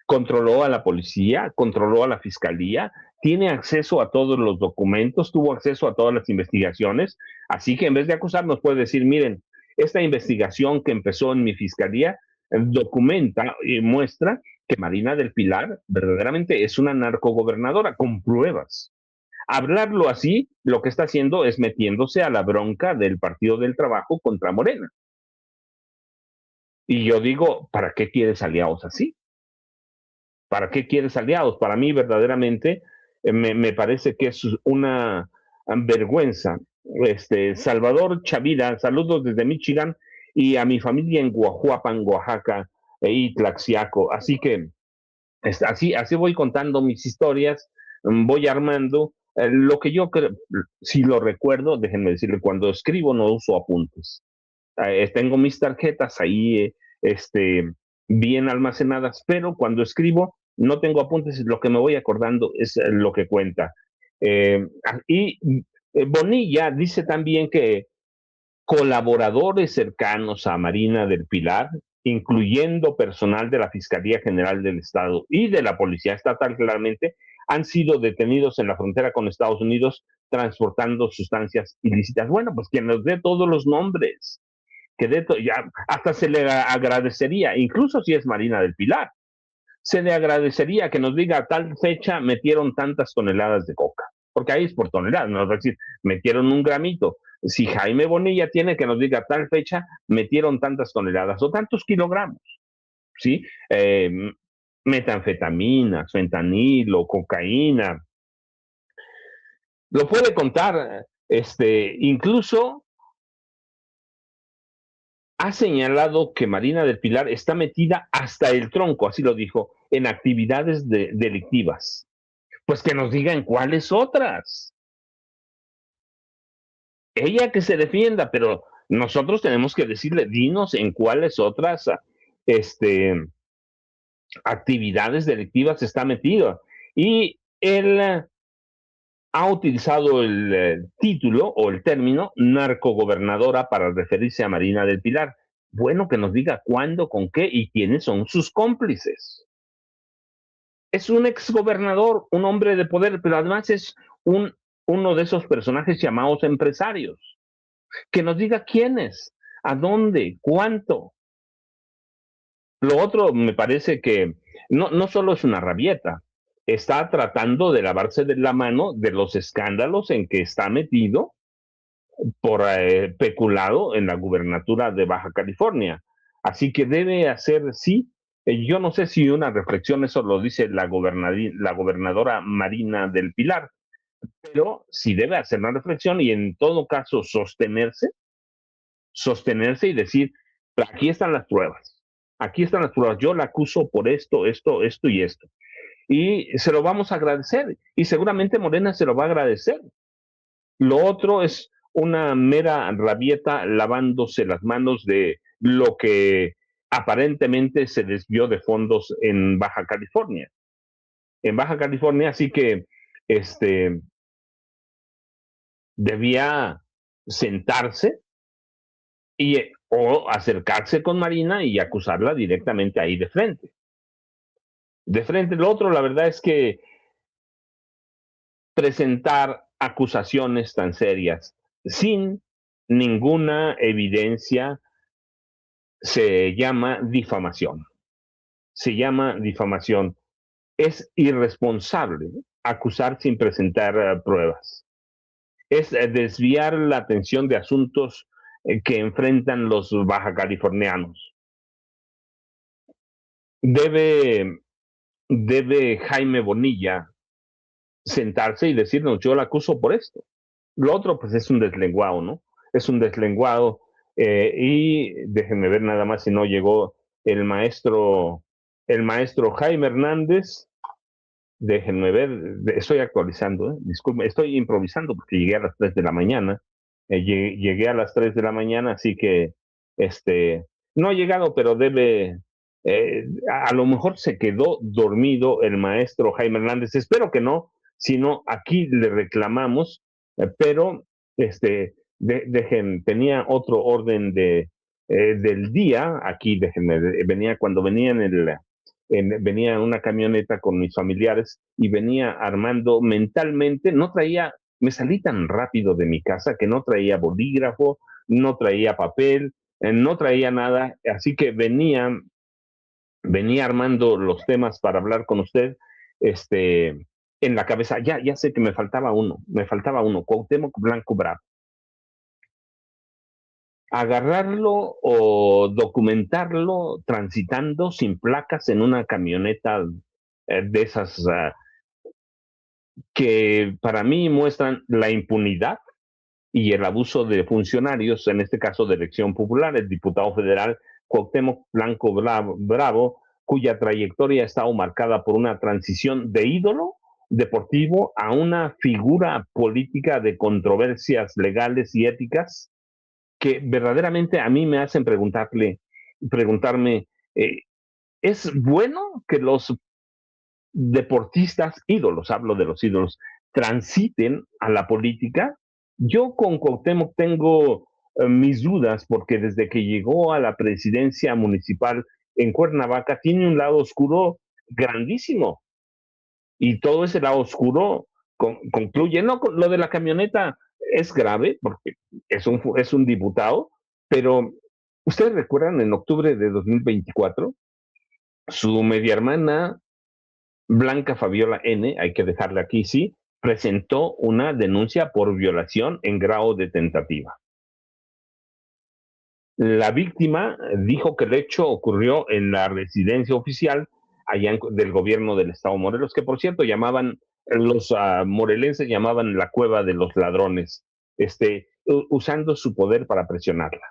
controló a la policía, controló a la fiscalía, tiene acceso a todos los documentos, tuvo acceso a todas las investigaciones, así que en vez de acusarnos puede decir, miren, esta investigación que empezó en mi fiscalía documenta y muestra que Marina del Pilar verdaderamente es una narcogobernadora con pruebas. Hablarlo así, lo que está haciendo es metiéndose a la bronca del Partido del Trabajo contra Morena. Y yo digo, ¿para qué quieres aliados así? ¿Para qué quieres aliados? Para mí verdaderamente me parece que es una vergüenza Salvador Chavira, saludos desde Michigan, y a mi familia en Guajuapan, Oaxaca, y Tlaxiaco. Así que así voy contando mis historias, voy armando. Lo que yo creo, si lo recuerdo, déjenme decirle, cuando escribo no uso apuntes. Tengo mis tarjetas ahí, bien almacenadas, pero cuando escribo no tengo apuntes, lo que me voy acordando es lo que cuenta. Y Bonilla dice también que colaboradores cercanos a Marina del Pilar, incluyendo personal de la Fiscalía General del Estado y de la Policía Estatal, claramente, han sido detenidos en la frontera con Estados Unidos transportando sustancias ilícitas. Bueno, pues que nos dé todos los nombres, ya hasta se le agradecería, incluso si es Marina del Pilar, se le agradecería que nos diga a tal fecha metieron tantas toneladas de coca, porque ahí es por toneladas, no es decir, metieron un gramito. Si Jaime Bonilla tiene que nos diga a tal fecha metieron tantas toneladas o tantos kilogramos, ¿sí? Metanfetaminas, fentanilo, cocaína. Lo puede contar, incluso ha señalado que Marina del Pilar está metida hasta el tronco, así lo dijo, en actividades delictivas. Pues que nos digan cuáles otras. Ella que se defienda, pero nosotros tenemos que decirle, dinos en cuáles otras actividades delictivas está metido. Y él ha utilizado el título o el término narcogobernadora para referirse a Marina del Pilar. Bueno, que nos diga cuándo, con qué y quiénes son sus cómplices. Es un exgobernador, un hombre de poder, pero además es uno de esos personajes llamados empresarios. Que nos diga quiénes, a dónde, cuánto. Lo otro me parece que no solo es una rabieta, está tratando de lavarse de la mano de los escándalos en que está metido por peculado en la gubernatura de Baja California. Así que debe hacer, sí, yo no sé si una reflexión, eso lo dice la gobernadora Marina del Pilar, pero sí debe hacer una reflexión y en todo caso sostenerse y decir, aquí están las pruebas, yo la acuso por esto, esto y esto. Y se lo vamos a agradecer y seguramente Morena se lo va a agradecer. Lo otro es una mera rabieta lavándose las manos de lo que aparentemente se desvió de fondos en Baja California. En Baja California, así que debía sentarse o acercarse con Marina y acusarla directamente ahí de frente. De frente, lo otro, la verdad es que presentar acusaciones tan serias sin ninguna evidencia se llama difamación. Se llama difamación. Es irresponsable acusar sin presentar pruebas. Es desviar la atención de asuntos que enfrentan los baja californianos. Debe Jaime Bonilla sentarse y decirnos, yo la acuso por esto. Lo otro, pues es un deslenguado, ¿no? Es un deslenguado. Y déjenme ver nada más si no llegó el maestro Jaime Hernández. Déjenme ver, estoy actualizando, disculpen, estoy improvisando porque llegué a las 3 de la mañana. Llegué a las 3 de la mañana, así que no ha llegado, pero debe, a lo mejor se quedó dormido el maestro Jaime Hernández. Espero que no, sino aquí le reclamamos, pero tenía otro orden del día. Aquí, déjenme, venía cuando venía venía en una camioneta con mis familiares y venía armando mentalmente, me salí tan rápido de mi casa que no traía bolígrafo, no traía papel, no traía nada, así que venía armando los temas para hablar con usted, en la cabeza. Ya sé que me faltaba uno, Cuauhtémoc Blanco Bravo. Agarrarlo o documentarlo transitando sin placas en una camioneta de esas que para mí muestran la impunidad y el abuso de funcionarios, en este caso de elección popular, el diputado federal Cuauhtémoc Blanco Bravo, cuya trayectoria ha estado marcada por una transición de ídolo deportivo a una figura política de controversias legales y éticas que verdaderamente a mí me hacen preguntarme, ¿es bueno que los deportistas ídolos, hablo de los ídolos, transiten a la política? Yo con Cuauhtémoc tengo mis dudas porque desde que llegó a la presidencia municipal en Cuernavaca tiene un lado oscuro grandísimo y todo ese lado oscuro concluye, no, lo de la camioneta es grave porque es un diputado, pero ustedes recuerdan en octubre de 2024, su media hermana Blanca Fabiola N., hay que dejarla aquí, sí, presentó una denuncia por violación en grado de tentativa. La víctima dijo que el hecho ocurrió en la residencia oficial del gobierno del estado de Morelos, que por cierto los morelenses llamaban la cueva de los ladrones, usando su poder para presionarla.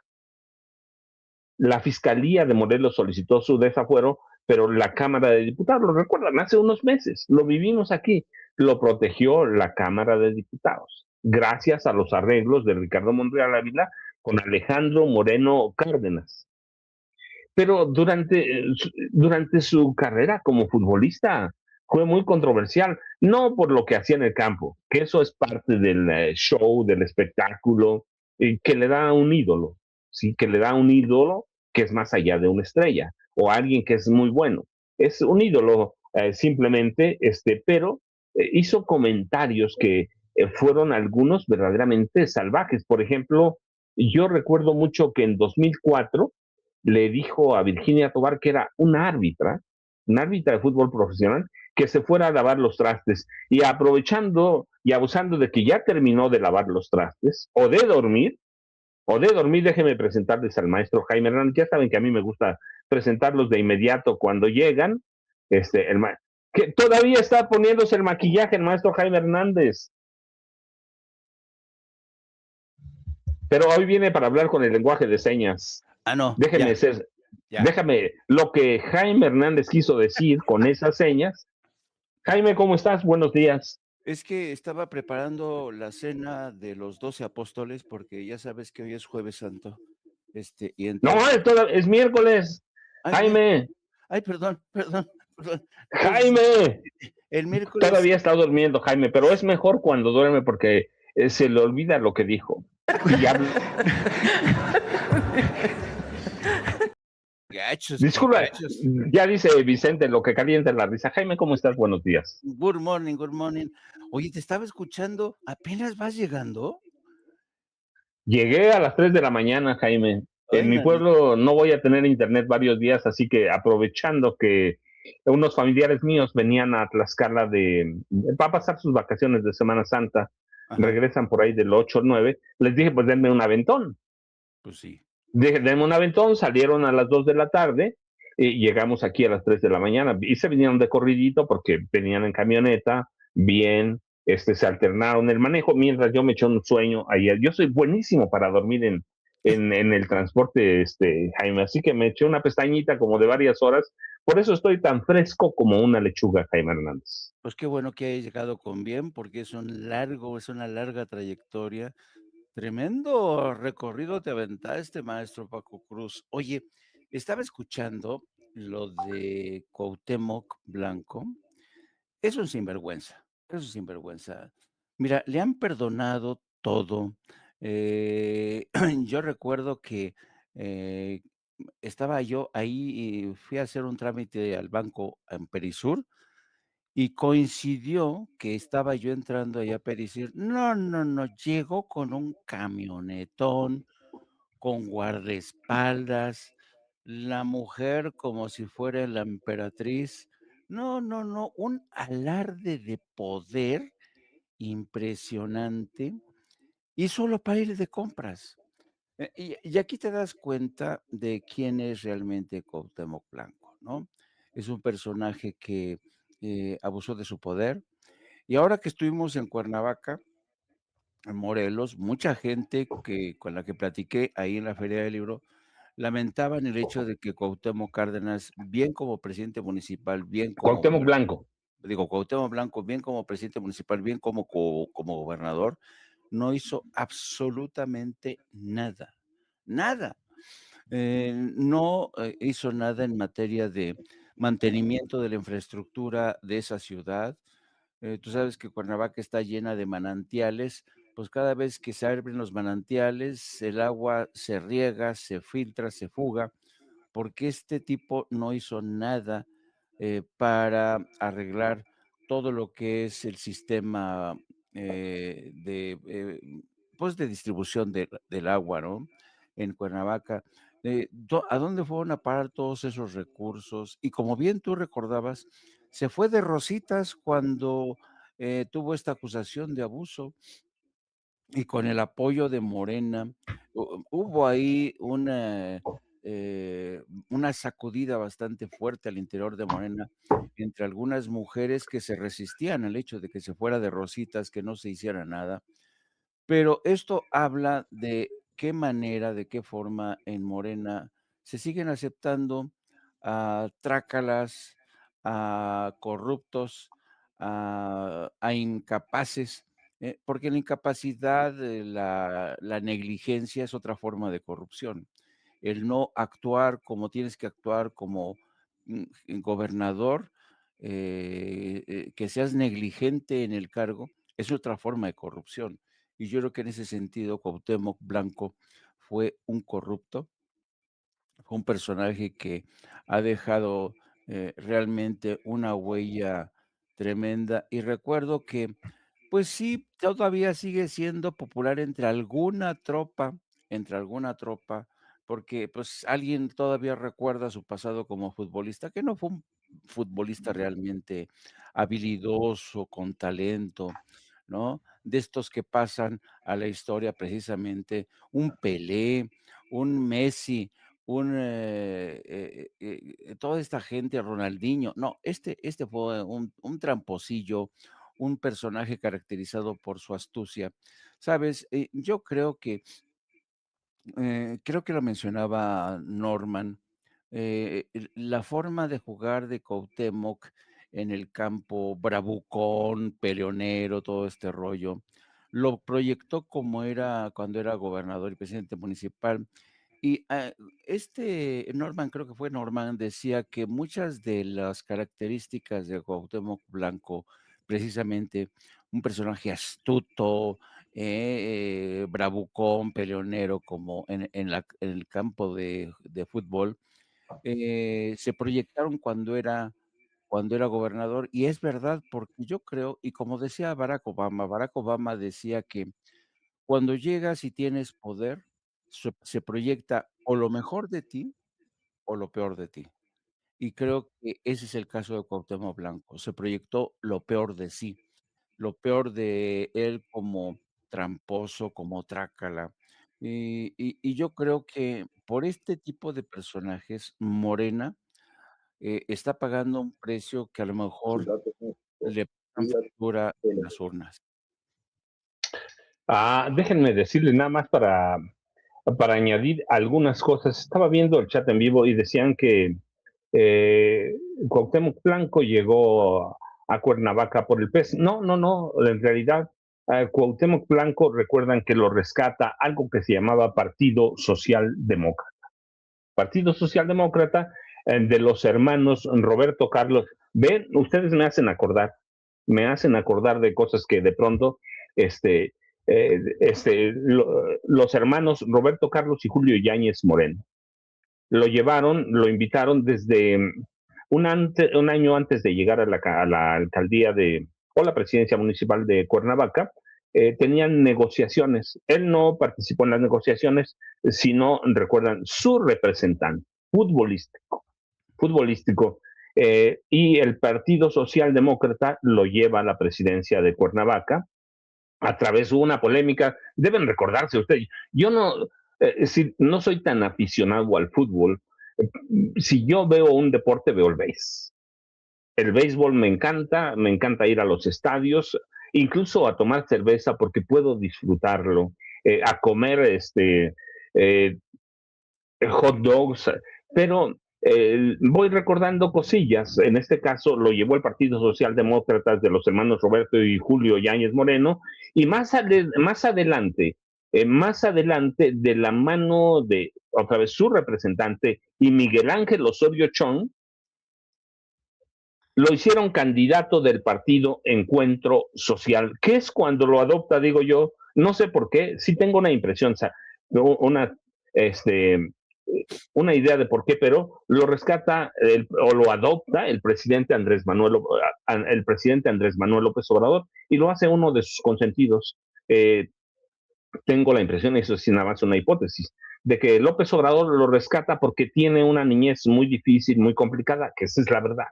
La Fiscalía de Morelos solicitó su desafuero, pero la Cámara de Diputados, lo recuerdan, hace unos meses, lo vivimos aquí, lo protegió la Cámara de Diputados, gracias a los arreglos de Ricardo Monreal Ávila con Alejandro Moreno Cárdenas. Pero durante su carrera como futbolista fue muy controversial, no por lo que hacía en el campo, que eso es parte del show, del espectáculo, que le da un ídolo, ¿sí? Que le da un ídolo que es más allá de una estrella, o alguien que es muy bueno. Es un ídolo simplemente, pero hizo comentarios que fueron algunos verdaderamente salvajes. Por ejemplo, yo recuerdo mucho que en 2004 le dijo a Virginia Tobar, que era una árbitra de fútbol profesional, que se fuera a lavar los trastes. Y aprovechando y abusando de que ya terminó de lavar los trastes, o de dormir, déjenme presentarles al maestro Jaime Hernández. Ya saben que a mí me gusta presentarlos de inmediato cuando llegan. Que todavía está poniéndose el maquillaje el maestro Jaime Hernández. Pero hoy viene para hablar con el lenguaje de señas. Ah, no. Déjeme lo que Jaime Hernández quiso decir con esas señas. Jaime, ¿cómo estás? Buenos días. Es que estaba preparando la cena de los 12 apóstoles porque ya sabes que hoy es Jueves Santo. Y No, entonces... es miércoles. Ay, Jaime. Ay, perdón. Entonces, Jaime. el miércoles... Todavía está durmiendo, Jaime, pero es mejor cuando duerme porque se le olvida lo que dijo. Ya... Gachos, Disculpa, gachos. ya dice Vicente, lo que calienta la risa. Jaime, ¿cómo estás? Buenos días. Good morning, good morning. Oye, te estaba escuchando, ¿apenas vas llegando? Llegué a las 3 de la mañana, Jaime. En mi Oigan, pueblo no voy a tener internet varios días, así que aprovechando que unos familiares míos venían a Tlaxcala para pasar sus vacaciones de Semana Santa, ajá, regresan por ahí del 8 o 9, les dije, pues denme un aventón. pues sí. Denme un aventón, salieron a las 2 de la tarde y llegamos aquí a las 3 de la mañana. Y se vinieron de corridito porque venían en camioneta, bien, se alternaron el manejo, mientras yo me eché un sueño ayer. Yo soy buenísimo para dormir en el transporte, Jaime, así que me eché una pestañita como de varias horas. Por eso estoy tan fresco como una lechuga, Jaime Hernández. Pues qué bueno que hayas llegado con bien, porque es una larga trayectoria. Tremendo recorrido te aventaste, maestro Paco Cruz. Oye, estaba escuchando lo de Cuauhtémoc Blanco. Es un sinvergüenza, es un sinvergüenza. Mira, le han perdonado todo. Yo recuerdo que eh, estaba yo ahí y fui a hacer un trámite al banco en Perisur y coincidió que estaba yo entrando allá a Perisur. No, no, no, llegó con un camionetón, con guardaespaldas, la mujer como si fuera la emperatriz. No, no, no, un alarde de poder impresionante y solo para ir de compras. Y aquí te das cuenta de quién es realmente Cuauhtémoc Blanco, ¿no? Es un personaje que abusó de su poder. Y ahora que estuvimos en Cuernavaca, en Morelos, mucha gente con la que platiqué ahí en la Feria del Libro lamentaban el hecho de que Cuauhtémoc Cárdenas, bien como presidente municipal, bien como Cuauhtémoc Blanco. Cuauhtémoc Blanco, bien como presidente municipal, bien como gobernador, no hizo absolutamente nada, nada. No hizo nada en materia de mantenimiento de la infraestructura de esa ciudad. Tú sabes que Cuernavaca está llena de manantiales, pues cada vez que se abren los manantiales, el agua se riega, se filtra, se fuga, porque este tipo no hizo nada para arreglar todo lo que es el sistema pues de distribución del agua, ¿no? En Cuernavaca. ¿A dónde fueron a parar todos esos recursos? Y como bien tú recordabas, se fue de rositas cuando tuvo esta acusación de abuso y con el apoyo de Morena, hubo ahí una sacudida bastante fuerte al interior de Morena, entre algunas mujeres que se resistían al hecho de que se fuera de rositas, que no se hiciera nada. Pero esto habla de qué manera, de qué forma en Morena se siguen aceptando a trácalas, a corruptos, a incapaces, porque la incapacidad, la negligencia es otra forma de corrupción. El no actuar como tienes que actuar como gobernador, que seas negligente en el cargo, es otra forma de corrupción. Y yo creo que en ese sentido Cuauhtémoc Blanco fue un corrupto, fue un personaje que ha dejado realmente una huella tremenda. Y recuerdo que, pues sí, todavía sigue siendo popular entre alguna tropa, porque pues alguien todavía recuerda su pasado como futbolista, que no fue un futbolista realmente habilidoso, con talento, ¿no? De estos que pasan a la historia precisamente, un Pelé, un Messi, toda esta gente, Ronaldinho, no, este fue un tramposillo, un personaje caracterizado por su astucia. ¿Sabes? Yo creo que lo mencionaba Norman, la forma de jugar de Cuauhtémoc en el campo, bravucón, peleonero, todo este rollo, lo proyectó como era cuando era gobernador y presidente municipal. Y Norman, creo que fue Norman, decía que muchas de las características de Cuauhtémoc Blanco, precisamente un personaje astuto, bravucón, peleonero, como en el campo de fútbol, se proyectaron cuando era gobernador. Y es verdad, porque yo creo, y como decía Barack Obama decía que cuando llegas y tienes poder, se proyecta o lo mejor de ti o lo peor de ti. Y creo que ese es el caso de Cuauhtémoc Blanco. Se proyectó lo peor de sí, lo peor de él como tramposo, como trácala. Y yo creo que por este tipo de personajes, Morena, está pagando un precio que a lo mejor le pagan factura en las urnas. Déjenme decirle nada más para añadir algunas cosas. Estaba viendo el chat en vivo y decían que eh, Cuauhtémoc Blanco llegó a Cuernavaca por el pez. No, no, no. En realidad, Cuauhtémoc Blanco, recuerdan que lo rescata algo que se llamaba Partido Social Demócrata. Partido Socialdemócrata de los hermanos Roberto Carlos. Ven, ustedes me hacen acordar de cosas que de pronto los hermanos Roberto Carlos y Julio Yáñez Moreno lo invitaron desde un año antes de llegar a la alcaldía o la presidencia municipal de Cuernavaca. Tenían negociaciones. Él no participó en las negociaciones, sino, recuerdan, su representante futbolístico, y el Partido Socialdemócrata lo lleva a la presidencia de Cuernavaca a través de una polémica. Deben recordarse ustedes, yo no soy tan aficionado al fútbol. Si yo veo un deporte, veo el béisbol. El béisbol me encanta ir a los estadios. incluso a tomar cerveza porque puedo disfrutarlo, a comer eh, hot dogs, pero voy recordando cosillas. En este caso lo llevó el Partido Socialdemócrata de los hermanos Roberto y Julio Yáñez Moreno, y más adelante, de la mano de otra vez su representante y Miguel Ángel Osorio Chong, lo hicieron candidato del partido Encuentro Social, que es cuando lo adopta, digo yo, no sé por qué, sí tengo una impresión, una, este, una idea de por qué, pero lo rescata o lo adopta el presidente Andrés Manuel López Obrador, y lo hace uno de sus consentidos. Tengo la impresión, eso es nada más una hipótesis, de que López Obrador lo rescata porque tiene una niñez muy difícil, muy complicada, que esa es la verdad.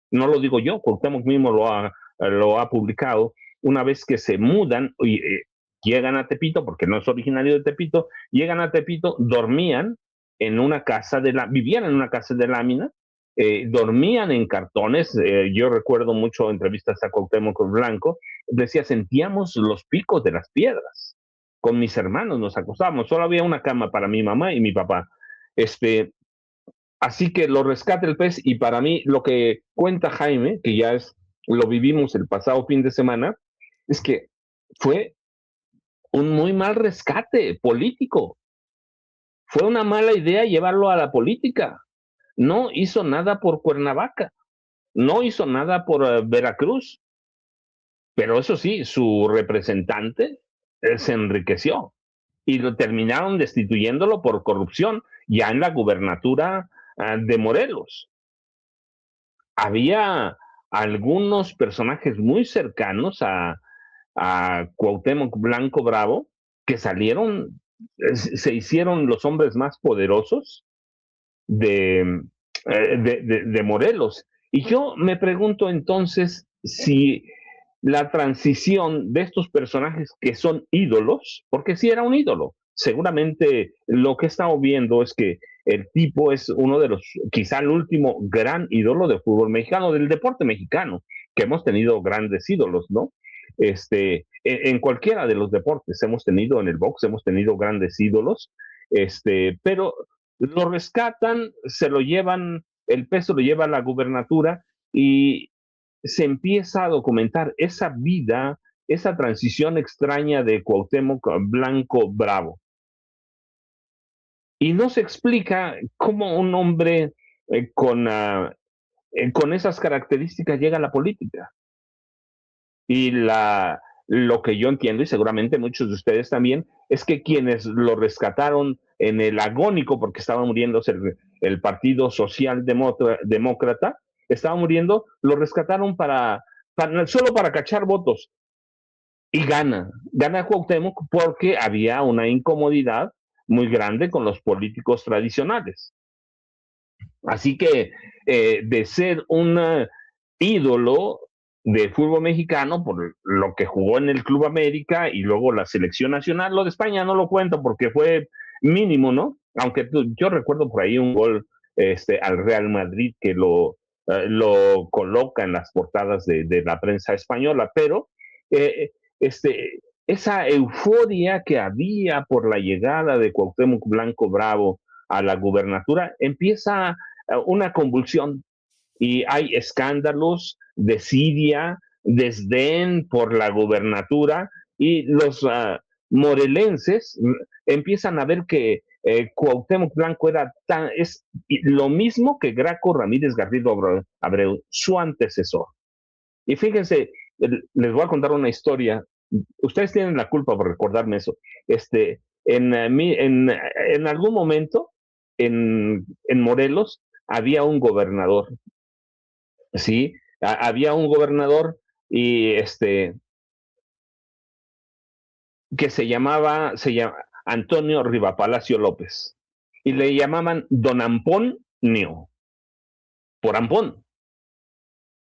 No lo digo yo, Cuauhtémoc mismo lo ha publicado. Una vez que se mudan y llegan a Tepito, porque no es originario de Tepito, llegan a Tepito, vivían en una casa de lámina, dormían en cartones. Yo recuerdo mucho entrevistas a Cuauhtémoc Blanco, decía, sentíamos los picos de las piedras. Con mis hermanos nos acostábamos, solo había una cama para mi mamá y mi papá. Así que lo rescata el pez, y para mí lo que cuenta Jaime, que ya lo vivimos el pasado fin de semana, es que fue un muy mal rescate político. Fue una mala idea llevarlo a la política. No hizo nada por Cuernavaca, no hizo nada por Veracruz, pero eso sí, su representante se enriqueció y lo terminaron destituyéndolo por corrupción ya en la gubernatura de Morelos. Había algunos personajes muy cercanos a Cuauhtémoc Blanco Bravo que se hicieron los hombres más poderosos de Morelos. Y yo me pregunto entonces si la transición de estos personajes que son ídolos, porque sí era un ídolo, seguramente lo que estamos viendo es que el tipo es uno de los, quizá el último gran ídolo del fútbol mexicano, del deporte mexicano, que hemos tenido grandes ídolos, ¿no? En cualquiera de los deportes hemos tenido, en el box hemos tenido grandes ídolos, pero lo rescatan, se lo llevan, el peso lo lleva a la gubernatura, y se empieza a documentar esa vida, esa transición extraña de Cuauhtémoc Blanco Bravo. Y no se explica cómo un hombre con esas características llega a la política. Y lo que yo entiendo, y seguramente muchos de ustedes también, es que quienes lo rescataron en el agónico, porque estaba muriéndose el Partido Socialdemócrata, estaba muriendo, lo rescataron solo para cachar votos. Y gana Cuauhtémoc porque había una incomodidad muy grande con los políticos tradicionales. Así que de ser un ídolo de fútbol mexicano por lo que jugó en el Club América y luego la selección nacional, lo de España no lo cuento porque fue mínimo, ¿no? Aunque yo recuerdo por ahí un gol al Real Madrid que lo coloca en las portadas de la prensa española, pero esa euforia que había por la llegada de Cuauhtémoc Blanco Bravo a la gubernatura empieza una convulsión, y hay escándalos, desidia, desdén por la gubernatura, y los morelenses empiezan a ver que Cuauhtémoc Blanco es lo mismo que Graco Ramírez Garrido Abreu, su antecesor. Y fíjense, les voy a contar una historia. Ustedes tienen la culpa por recordarme eso. En algún momento, en Morelos, había un gobernador, ¿sí? Había un gobernador y que se llama Antonio Rivapalacio López, y le llamaban Don Amponio, por Ampón.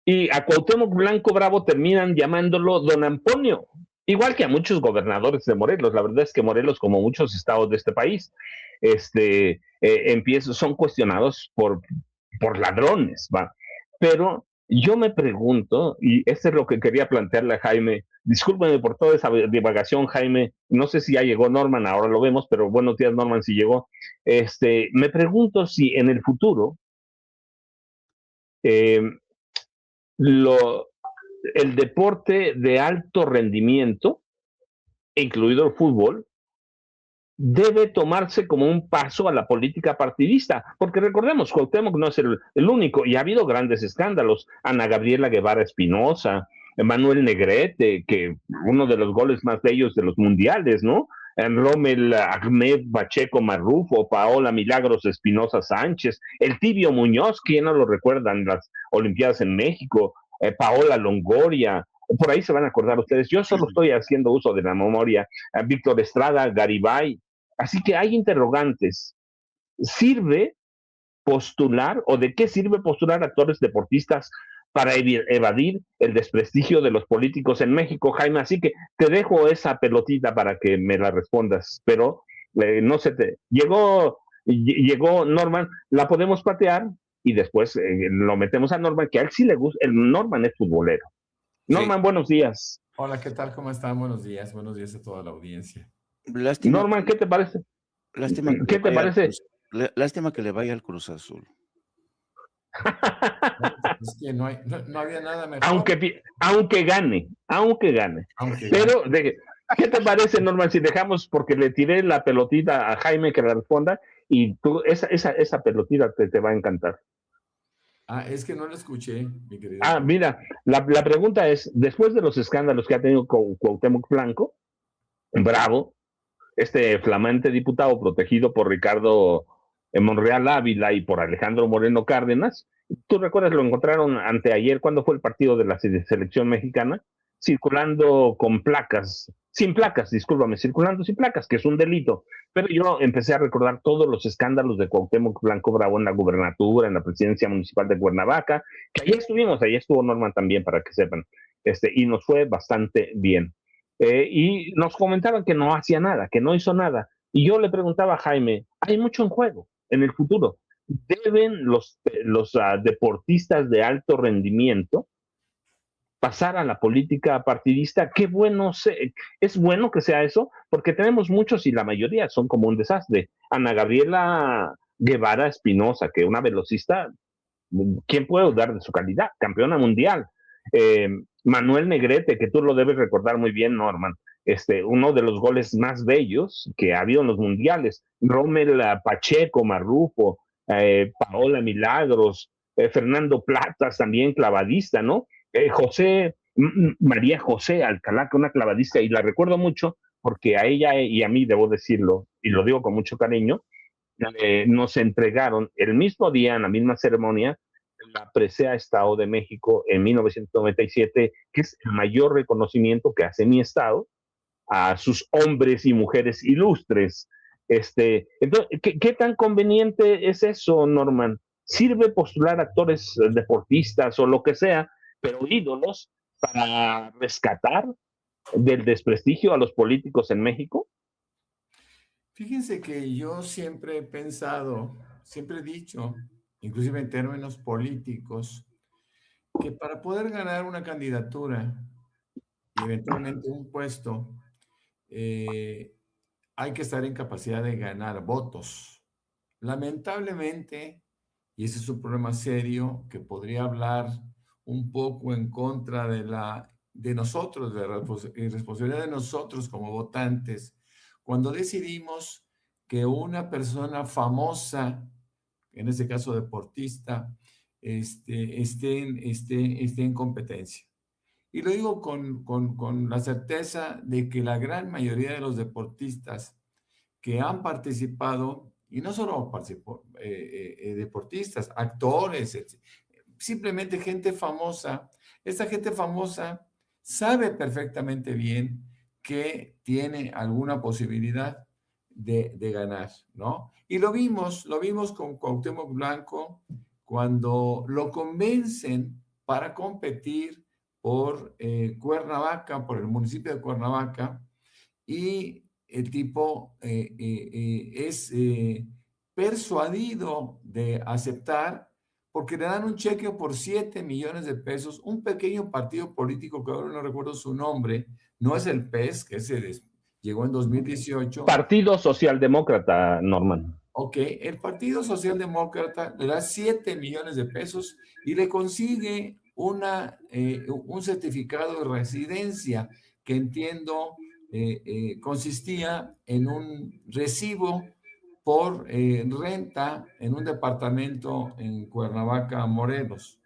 Y a Cuauhtémoc Blanco Bravo terminan llamándolo Don Amponio, igual que a muchos gobernadores de Morelos. La verdad es que Morelos, como muchos estados de este país, son cuestionados por ladrones, ¿va? Pero Yo me pregunto, y esto es lo que quería plantearle a Jaime, discúlpeme por toda esa divagación, Jaime, no sé si ya llegó Norman, ahora lo vemos, pero buenos días, Norman, si llegó. Me pregunto si en el futuro eh, lo, el deporte de alto rendimiento, incluido el fútbol, debe tomarse como un paso a la política partidista, porque recordemos, Cuauhtémoc no es el único, y ha habido grandes escándalos, Ana Gabriela Guevara Espinosa, Manuel Negrete, que uno de los goles más bellos de los mundiales, ¿no? Rommel Ahmed Pacheco Marrufo, Paola Milagros Espinosa Sánchez, el Tibio Muñoz, ¿quién no lo recuerdan? Las Olimpiadas en México, Paola Longoria, por ahí se van a acordar ustedes. Yo solo estoy haciendo uso de la memoria. Víctor Estrada, Garibay. Así que hay interrogantes. ¿Sirve postular o de qué sirve postular actores deportistas para evadir el desprestigio de los políticos en México, Jaime? Así que te dejo esa pelotita para que me la respondas, pero no se te... Llegó Norman, la podemos patear y después lo metemos a Norman, que a él sí le gusta, el Norman es futbolero. Norman, Sí. buenos días. Hola, ¿qué tal? ¿Cómo están? Buenos días a toda la audiencia. Lástima Norman, ¿qué te parece? Lástima que ¿Qué le te vaya al parece? lástima que le vaya al Cruz Azul. Es que no había nada mejor. Aunque gane. Aunque Pero, gane. ¿qué te parece, Norman, si dejamos, porque le tiré la pelotita a Jaime que la responda, y tú, esa pelotita te va a encantar? Es que no lo escuché, mi querido. Mira, la pregunta es, después de los escándalos que ha tenido con Cuauhtémoc Blanco, Bravo, este flamante diputado protegido por Ricardo Monreal Ávila y por Alejandro Moreno Cárdenas. ¿Tú recuerdas? Lo encontraron anteayer, cuando fue el partido de la selección mexicana, circulando con placas, sin placas, discúlpame, circulando sin placas, que es un delito. Pero yo empecé a recordar todos los escándalos de Cuauhtémoc Blanco Bravo en la gubernatura, en la presidencia municipal de Cuernavaca, que ahí estuvo Norman también, para que sepan, y nos fue bastante bien. Y nos comentaban que no hacía nada, que no hizo nada. Y yo le preguntaba a Jaime, hay mucho en juego en el futuro. ¿Deben los deportistas de alto rendimiento pasar a la política partidista? Es bueno que sea eso, porque tenemos muchos y la mayoría son como un desastre. Ana Gabriela Guevara Espinosa, que una velocista, ¿quién puede dudar de su calidad? Campeona mundial. Manuel Negrete, que tú lo debes recordar muy bien, Norman, uno de los goles más bellos que ha habido en los mundiales. Rommel Pacheco Marrufo, Paola Milagros, Fernando Platas, también clavadista, ¿no? María José Alcalá, que una clavadista, y la recuerdo mucho porque a ella y a mí, debo decirlo, y lo digo con mucho cariño, nos entregaron el mismo día, en la misma ceremonia, la presea Estado de México en 1997, que es el mayor reconocimiento que hace mi Estado a sus hombres y mujeres ilustres. Entonces, ¿qué tan conveniente es eso, Norman? ¿Sirve postular actores deportistas o lo que sea, pero ídolos, para rescatar del desprestigio a los políticos en México? Fíjense que yo siempre he pensado, siempre he dicho, inclusive en términos políticos, que para poder ganar una candidatura y eventualmente un puesto, hay que estar en capacidad de ganar votos. Lamentablemente, y ese es un problema serio que podría hablar un poco en contra de nosotros, de la responsabilidad de nosotros como votantes, cuando decidimos que una persona famosa, en este caso deportista, esté en competencia. Y lo digo con la certeza de que la gran mayoría de los deportistas que han participado, y no solo deportistas, actores, simplemente gente famosa, esta gente famosa sabe perfectamente bien que tiene alguna posibilidad de ganar, ¿no? Y lo vimos con Cuauhtémoc Blanco cuando lo convencen para competir por Cuernavaca, por el municipio de Cuernavaca, y el tipo es persuadido de aceptar porque le dan un cheque por 7 millones de pesos, un pequeño partido político que ahora no recuerdo su nombre, no es el PES, que llegó en 2018. Partido Socialdemócrata, Norman. Ok, el Partido Socialdemócrata le da 7 millones de pesos y le consigue un certificado de residencia que entiendo consistía en un recibo por renta en un departamento en Cuernavaca, Morelos,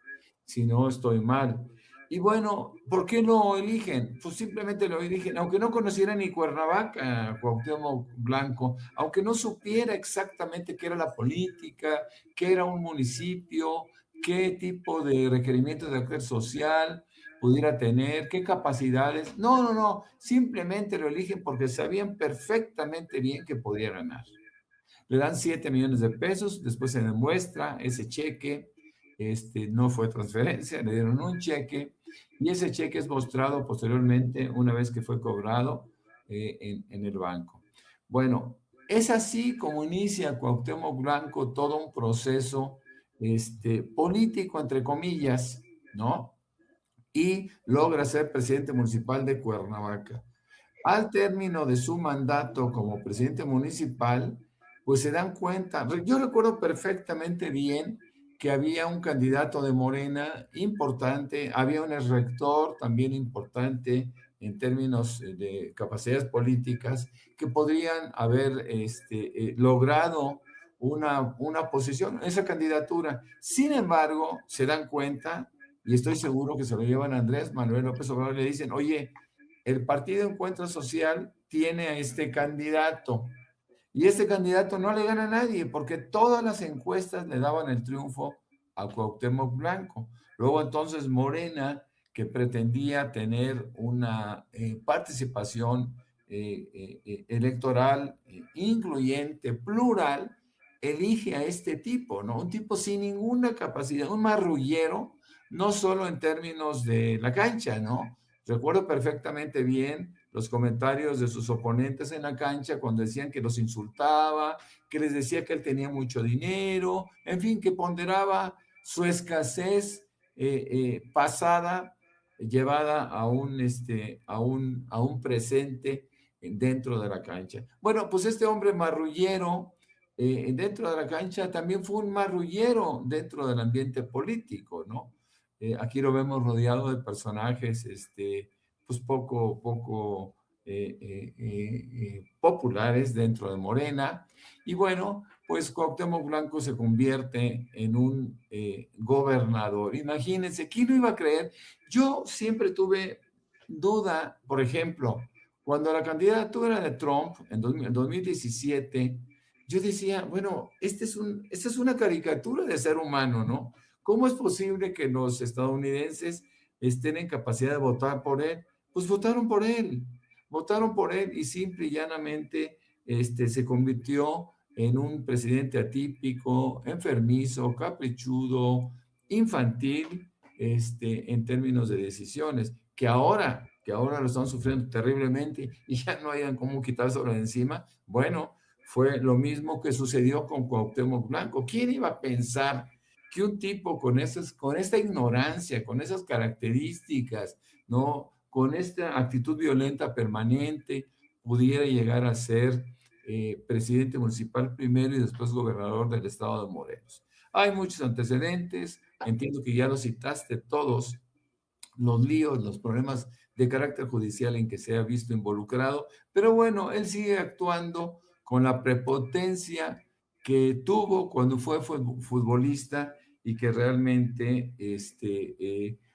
si no estoy mal. Y bueno, ¿por qué lo eligen? Pues simplemente lo eligen, aunque no conociera ni Cuernavaca, Cuauhtémoc Blanco, aunque no supiera exactamente qué era la política, qué era un municipio, qué tipo de requerimientos de carácter social pudiera tener, qué capacidades. No, simplemente lo eligen porque sabían perfectamente bien que podía ganar. Le dan 7 millones de pesos, después se demuestra ese cheque, no fue transferencia, le dieron un cheque y ese cheque es mostrado posteriormente una vez que fue cobrado en el banco. Bueno, es así como inicia Cuauhtémoc Blanco todo un proceso político, entre comillas, ¿no? Y logra ser presidente municipal de Cuernavaca. Al término de su mandato como presidente municipal, pues se dan cuenta, yo recuerdo perfectamente bien que había un candidato de Morena importante, había un rector también importante en términos de capacidades políticas que podrían haber logrado una posición, esa candidatura. Sin embargo, se dan cuenta, y estoy seguro que se lo llevan a Andrés Manuel López Obrador y le dicen, oye, el Partido Encuentro Social tiene a este candidato y este candidato no le gana a nadie porque todas las encuestas le daban el triunfo a Cuauhtémoc Blanco. Luego entonces Morena, que pretendía tener una participación electoral incluyente, plural, elige a este tipo, ¿no? Un tipo sin ninguna capacidad, un marrullero, no solo en términos de la cancha, ¿no? Recuerdo perfectamente bien los comentarios de sus oponentes en la cancha cuando decían que los insultaba, que les decía que él tenía mucho dinero, en fin, que ponderaba su escasez pasada llevada a un presente dentro de la cancha. Bueno, pues este hombre marrullero dentro de la cancha también fue un marrullero dentro del ambiente político, ¿no? Aquí lo vemos rodeado de personajes, pues poco populares dentro de Morena. Y bueno, pues Cuauhtémoc Blanco se convierte en un gobernador. Imagínense, ¿quién lo iba a creer? Yo siempre tuve duda, por ejemplo, cuando la candidatura de Trump en 2017, yo decía, bueno, esta es una caricatura de ser humano, ¿no? ¿Cómo es posible que los estadounidenses estén en capacidad de votar por él? Pues votaron por él y simple y llanamente se convirtió en un presidente atípico, enfermizo, caprichudo, infantil, en términos de decisiones, que ahora lo están sufriendo terriblemente y ya no hayan cómo quitárselo de encima. Bueno, fue lo mismo que sucedió con Cuauhtémoc Blanco. ¿Quién iba a pensar que un tipo con esta ignorancia, con esas características, ¿no? Con esta actitud violenta permanente, pudiera llegar a ser presidente municipal primero y después gobernador del estado de Morelos? Hay muchos antecedentes, entiendo que ya los citaste todos, los líos, los problemas de carácter judicial en que se ha visto involucrado, pero bueno, él sigue actuando con la prepotencia que tuvo cuando fue futbolista y que realmente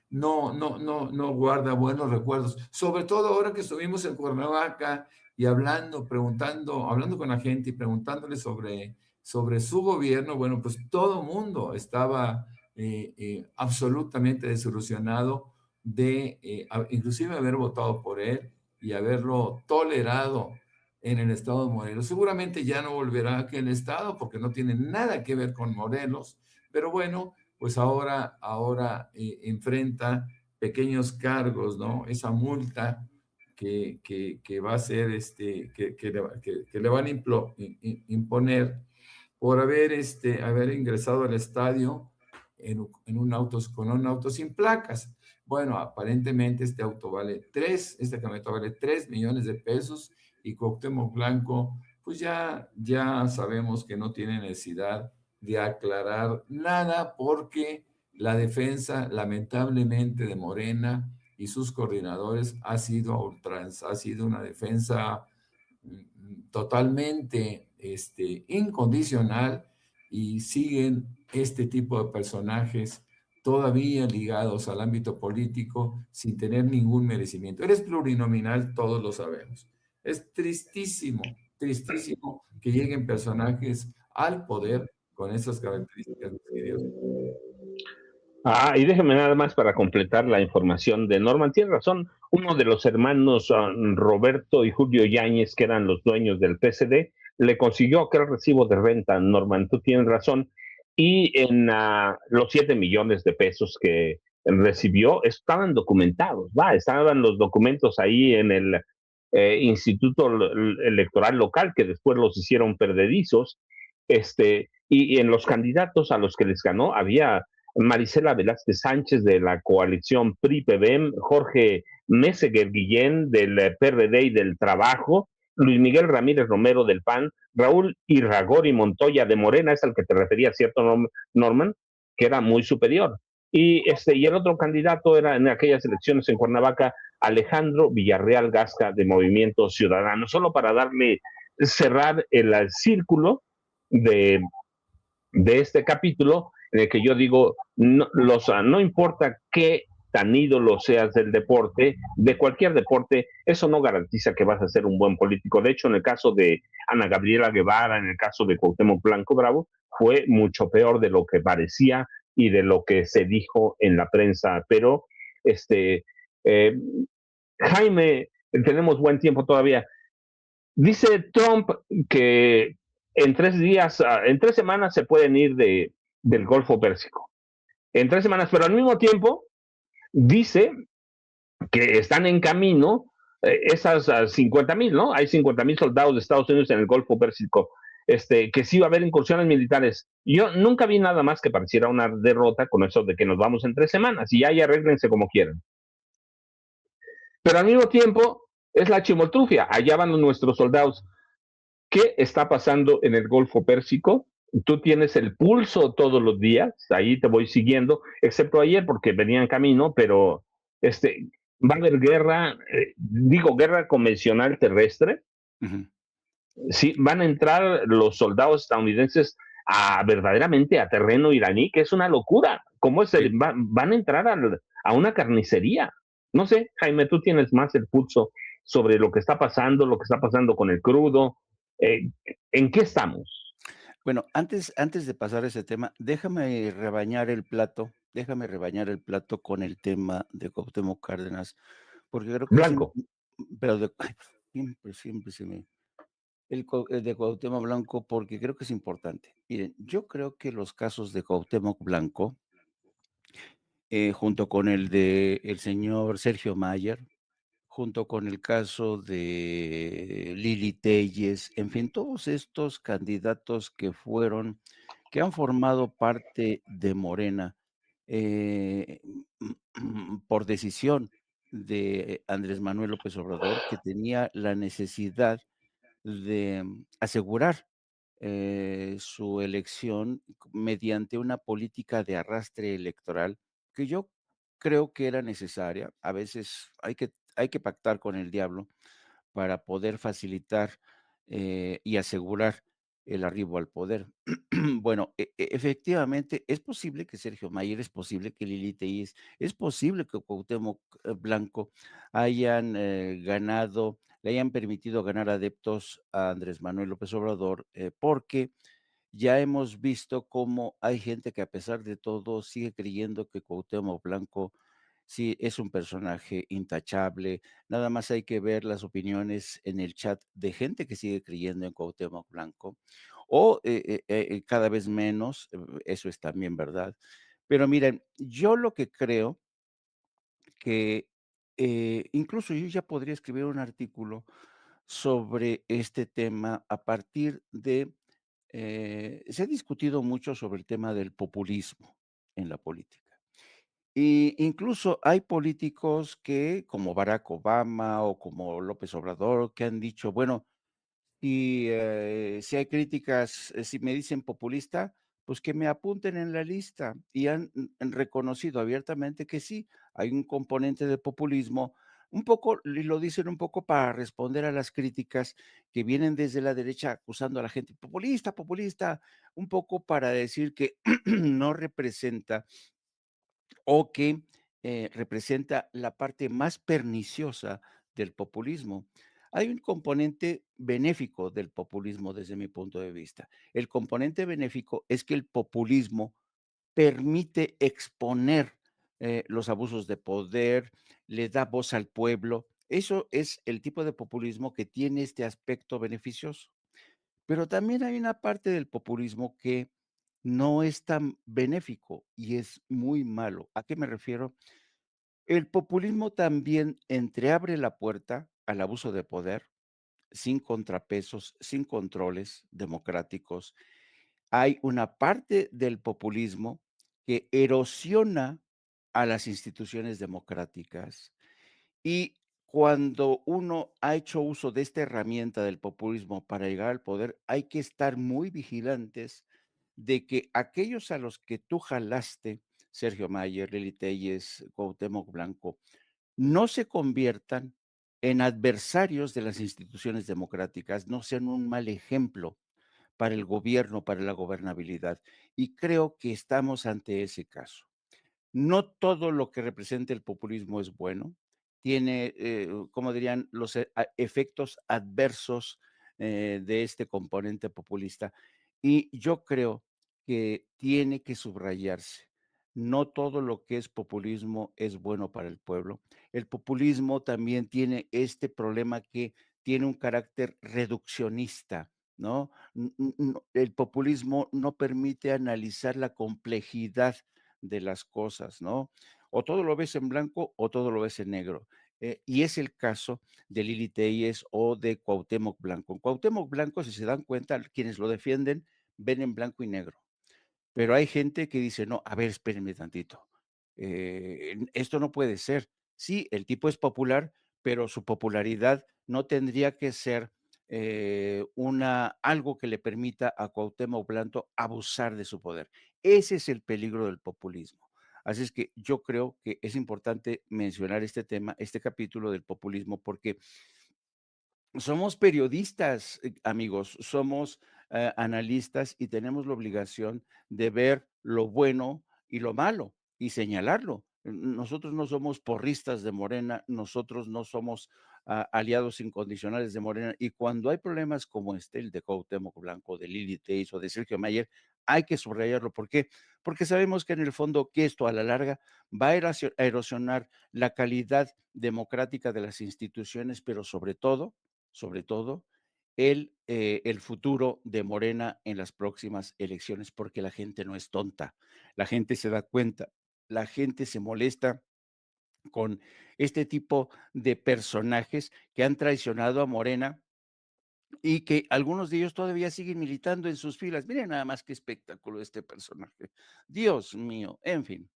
no guarda buenos recuerdos. Sobre todo ahora que estuvimos en Cuernavaca y hablando con la gente y preguntándole sobre su gobierno, bueno, pues todo mundo estaba absolutamente desilusionado de inclusive haber votado por él y haberlo tolerado en el estado de Morelos. Seguramente ya no volverá a aquel estado porque no tiene nada que ver con Morelos, pero bueno, pues ahora enfrenta pequeños cargos, ¿no? Esa multa que va a ser, que le van a imponer por haber ingresado al estadio en un auto, con un auto sin placas. Bueno, aparentemente esta camioneta vale 3 millones de pesos y Cuauhtémoc Blanco, pues ya sabemos que no tiene necesidad de aclarar nada porque la defensa, lamentablemente, de Morena y sus coordinadores ha sido a ultranza, ha sido una defensa totalmente incondicional y siguen este tipo de personajes todavía ligados al ámbito político sin tener ningún merecimiento. Eres plurinominal, todos lo sabemos. Es tristísimo, tristísimo que lleguen personajes al poder con esas características, mis queridos. Y déjeme nada más para completar la información de Norman. Tiene razón, uno de los hermanos Roberto y Julio Yáñez, que eran los dueños del PSD, le consiguió aquel recibo de renta, Norman, tú tienes razón, y en los 7 millones de pesos que recibió estaban documentados, estaban los documentos ahí en el Instituto Electoral Local, que después los hicieron perdedizos, y en los candidatos a los que les ganó había Marisela Velázquez Sánchez de la coalición PRI-PBM, Jorge Meseguer Guillén del PRD y del Trabajo, Luis Miguel Ramírez Romero del PAN, Raúl Irragori Montoya de Morena, es al que te refería, ¿cierto, Norman? Que era muy superior. Y el otro candidato era en aquellas elecciones en Cuernavaca, Alejandro Villarreal Gasca de Movimiento Ciudadano, solo para cerrar el círculo de este capítulo en el que yo digo, no importa qué tan ídolo seas del deporte, de cualquier deporte, eso no garantiza que vas a ser un buen político. De hecho, en el caso de Ana Gabriela Guevara, en el caso de Cuauhtémoc Blanco Bravo, fue mucho peor de lo que parecía y de lo que se dijo en la prensa. Pero, Jaime, tenemos buen tiempo todavía. Dice Trump que en 3 días, en 3 semanas se pueden ir del Golfo Pérsico. En 3 semanas, pero al mismo tiempo dice que están en camino esas 50,000, ¿no? Hay 50,000 soldados de Estados Unidos en el Golfo Pérsico, que sí va a haber incursiones militares. Yo nunca vi nada más que pareciera una derrota con eso de que nos vamos en 3 semanas y ya arréglense como quieran. Pero al mismo tiempo es la chimoltrufia, allá van nuestros soldados. ¿Qué está pasando en el Golfo Pérsico? Tú tienes el pulso todos los días, ahí te voy siguiendo, excepto ayer porque venía en camino, pero va a haber guerra, guerra convencional terrestre. Uh-huh. Sí, van a entrar los soldados estadounidenses verdaderamente a terreno iraní, que es una locura. ¿Cómo van a entrar a una carnicería? No sé, Jaime, tú tienes más el pulso sobre lo que está pasando con el crudo. ¿En qué estamos? Bueno, antes de pasar a ese tema, déjame rebañar el plato con el tema de Cuauhtémoc Cárdenas, porque creo que Blanco. Siempre se me... El de Cuauhtémoc Blanco, porque creo que es importante. Miren, yo creo que los casos de Cuauhtémoc Blanco, junto con el de el señor Sergio Mayer, junto con el caso de Lili Telles, en fin, todos estos candidatos que han formado parte de Morena por decisión de Andrés Manuel López Obrador, que tenía la necesidad de asegurar su elección mediante una política de arrastre electoral que yo creo que era necesaria. A veces hay que pactar con el diablo para poder facilitar y asegurar el arribo al poder. Bueno, efectivamente, es posible que Sergio Mayer, es posible que Lili Tellez, es posible que Cuauhtémoc Blanco hayan ganado, le hayan permitido ganar adeptos a Andrés Manuel López Obrador, porque ya hemos visto cómo hay gente que a pesar de todo sigue creyendo que Cuauhtémoc Blanco sí es un personaje intachable. Nada más hay que ver las opiniones en el chat de gente que sigue creyendo en Cuauhtémoc Blanco, o cada vez menos, eso es también verdad. Pero miren, yo lo que creo que incluso yo ya podría escribir un artículo sobre este tema a partir de, se ha discutido mucho sobre el tema del populismo. en la política. Y incluso hay políticos que, como Barack Obama o como López Obrador, que han dicho, bueno, si hay críticas, si me dicen populista, pues que me apunten en la lista. Y han reconocido abiertamente que sí, hay un componente de populismo, un poco, y lo dicen un poco para responder a las críticas que vienen desde la derecha acusando a la gente populista, populista, un poco para decir que no representa o que representa la parte más perniciosa del populismo. Hay un componente benéfico del populismo desde mi punto de vista. El componente benéfico es que el populismo permite exponer los abusos de poder, le da voz al pueblo. Eso es el tipo de populismo que tiene este aspecto beneficioso. Pero también hay una parte del populismo que no es tan benéfico y es muy malo. ¿A qué me refiero? El populismo también entreabre la puerta al abuso de poder sin contrapesos, sin controles democráticos. Hay una parte del populismo que erosiona a las instituciones democráticas y cuando uno ha hecho uso de esta herramienta del populismo para llegar al poder, hay que estar muy vigilantes de que aquellos a los que tú jalaste, Sergio Mayer, Lili Telles, Cuauhtémoc Blanco, no se conviertan en adversarios de las instituciones democráticas, no sean un mal ejemplo para el gobierno, para la gobernabilidad. Y creo que estamos ante ese caso. No todo lo que representa el populismo es bueno. Tiene, como dirían, los efectos adversos de este componente populista. Y yo creo que tiene que subrayarse. No todo lo que es populismo es bueno para el pueblo. El populismo también tiene este problema que tiene un carácter reduccionista, ¿no? El populismo no permite analizar la complejidad de las cosas, ¿no? O todo lo ves en blanco o todo lo ves en negro. Y es el caso de Lili Telles o de Cuauhtémoc Blanco. En Cuauhtémoc Blanco, si se dan cuenta, quienes lo defienden ven en blanco y negro. Pero hay gente que dice, no, a ver, espérenme tantito. Esto no puede ser. Sí, el tipo es popular, pero su popularidad no tendría que ser algo que le permita a Cuauhtémoc Blanco abusar de su poder. Ese es el peligro del populismo. Así es que yo creo que es importante mencionar este tema, este capítulo del populismo, porque somos periodistas, amigos, somos analistas y tenemos la obligación de ver lo bueno y lo malo y señalarlo. Nosotros no somos porristas de Morena, nosotros no somos aliados incondicionales de Morena. Y cuando hay problemas como este, el de Cuauhtémoc Blanco, de Lili Teis o de Sergio Mayer, hay que subrayarlo. ¿Por qué? Porque sabemos que en el fondo que esto a la larga va a erosionar la calidad democrática de las instituciones, pero sobre todo, el futuro de Morena en las próximas elecciones, porque la gente no es tonta, la gente se da cuenta, la gente se molesta con este tipo de personajes que han traicionado a Morena y que algunos de ellos todavía siguen militando en sus filas. Miren nada más qué espectáculo este personaje. Dios mío, en fin.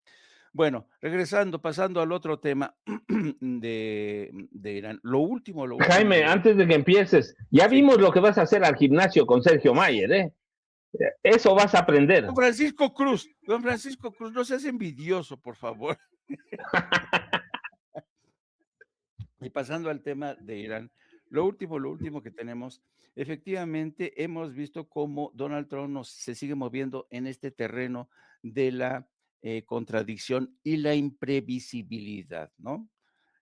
Bueno, regresando, pasando al otro tema de Irán. Lo último Jaime, de Irán. antes de que empieces, ya Sí. vimos lo que vas a hacer al gimnasio con Sergio Mayer, ¿eh? Eso vas a aprender. Don Francisco Cruz, no seas envidioso, por favor. Y pasando al tema de Irán, lo último que tenemos, efectivamente hemos visto cómo Donald Trump se sigue moviendo en este terreno de la contradicción y la imprevisibilidad, ¿no?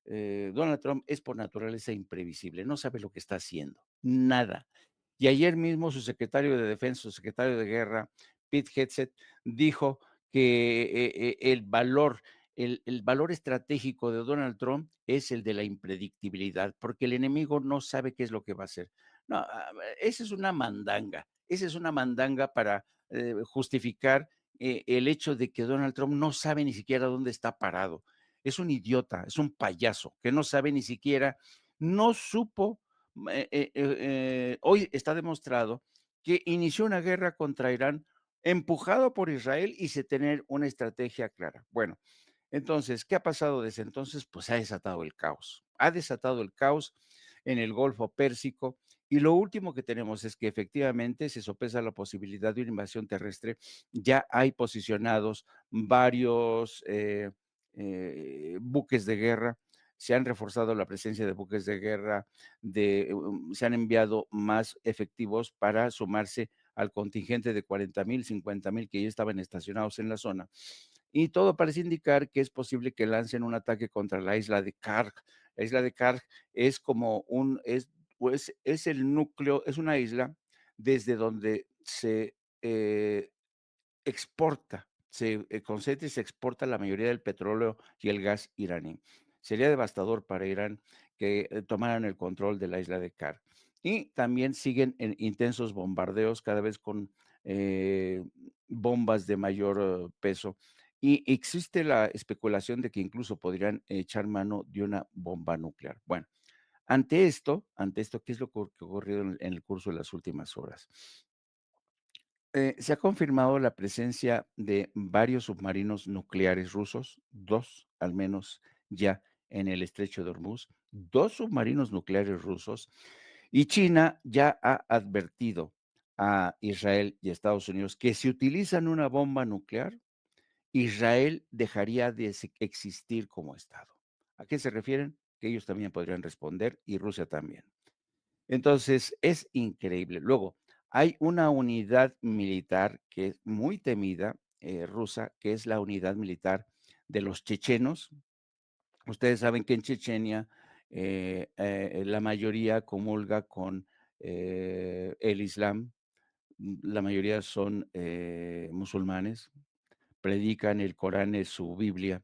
Donald Trump es por naturaleza imprevisible, no sabe lo que está haciendo, nada. Y ayer mismo su secretario de Defensa, su secretario de Guerra, Pete Hegseth, dijo que el valor estratégico de Donald Trump es el de la impredictibilidad, porque el enemigo no sabe qué es lo que va a hacer. No, esa es una mandanga para justificar el hecho de que Donald Trump no sabe ni siquiera dónde está parado. Es un idiota, es un payaso que no sabe ni siquiera, no supo, hoy está demostrado que inició una guerra contra Irán empujado por Israel y sin tener una estrategia clara. Bueno, entonces, ¿qué ha pasado desde entonces? Pues ha desatado el caos. Ha desatado el caos en el Golfo Pérsico y lo último que tenemos es que efectivamente se sopesa la posibilidad de una invasión terrestre. Ya hay posicionados varios buques de guerra. Se han reforzado la presencia de buques de guerra, se han enviado más efectivos para sumarse al contingente de 40,000, 50,000 que ya estaban estacionados en la zona. Y todo parece indicar que es posible que lancen un ataque contra la isla de Karg. La isla de Karg es como pues, es el núcleo, es una isla desde donde se exporta, concentra y se exporta la mayoría del petróleo y el gas iraní. Sería devastador para Irán que tomaran el control de la isla de Kar. Y también siguen en intensos bombardeos, cada vez con eh, bombas de mayor peso. Y existe la especulación de que incluso podrían echar mano de una bomba nuclear. Bueno, ante esto, ¿qué es lo que ha ocurrido en el curso de las últimas horas? Se ha confirmado la presencia de varios submarinos nucleares rusos, 2 al menos ya en el estrecho de Hormuz, 2 submarinos nucleares rusos, y China ya ha advertido a Israel y a Estados Unidos que si utilizan una bomba nuclear, Israel dejaría de existir como Estado. ¿A qué se refieren? Que ellos también podrían responder y Rusia también. Entonces, es increíble. Luego, hay una unidad militar que es muy temida, rusa, que es la unidad militar de los chechenos. Ustedes saben que en Chechenia la mayoría comulga con el Islam, la mayoría son musulmanes, predican el Corán, es su Biblia,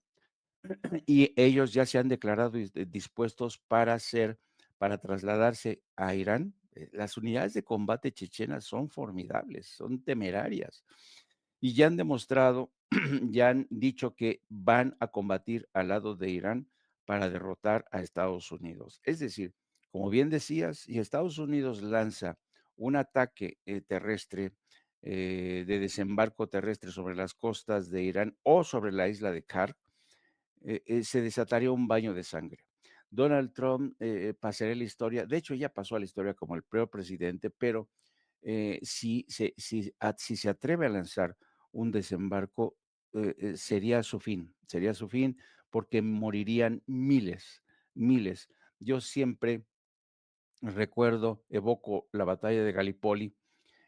y ellos ya se han declarado dispuestos para trasladarse a Irán. Las unidades de combate chechenas son formidables, son temerarias y ya han demostrado, ya han dicho que van a combatir al lado de Irán para derrotar a Estados Unidos. Es decir, como bien decías, si Estados Unidos lanza un ataque terrestre, de desembarco terrestre sobre las costas de Irán o sobre la isla de Kar, se desataría un baño de sangre. Donald Trump pasaría la historia, de hecho ya pasó a la historia como el peor presidente, pero si se atreve a lanzar un desembarco, sería su fin porque morirían miles, miles. Yo siempre recuerdo, evoco la batalla de Galipoli,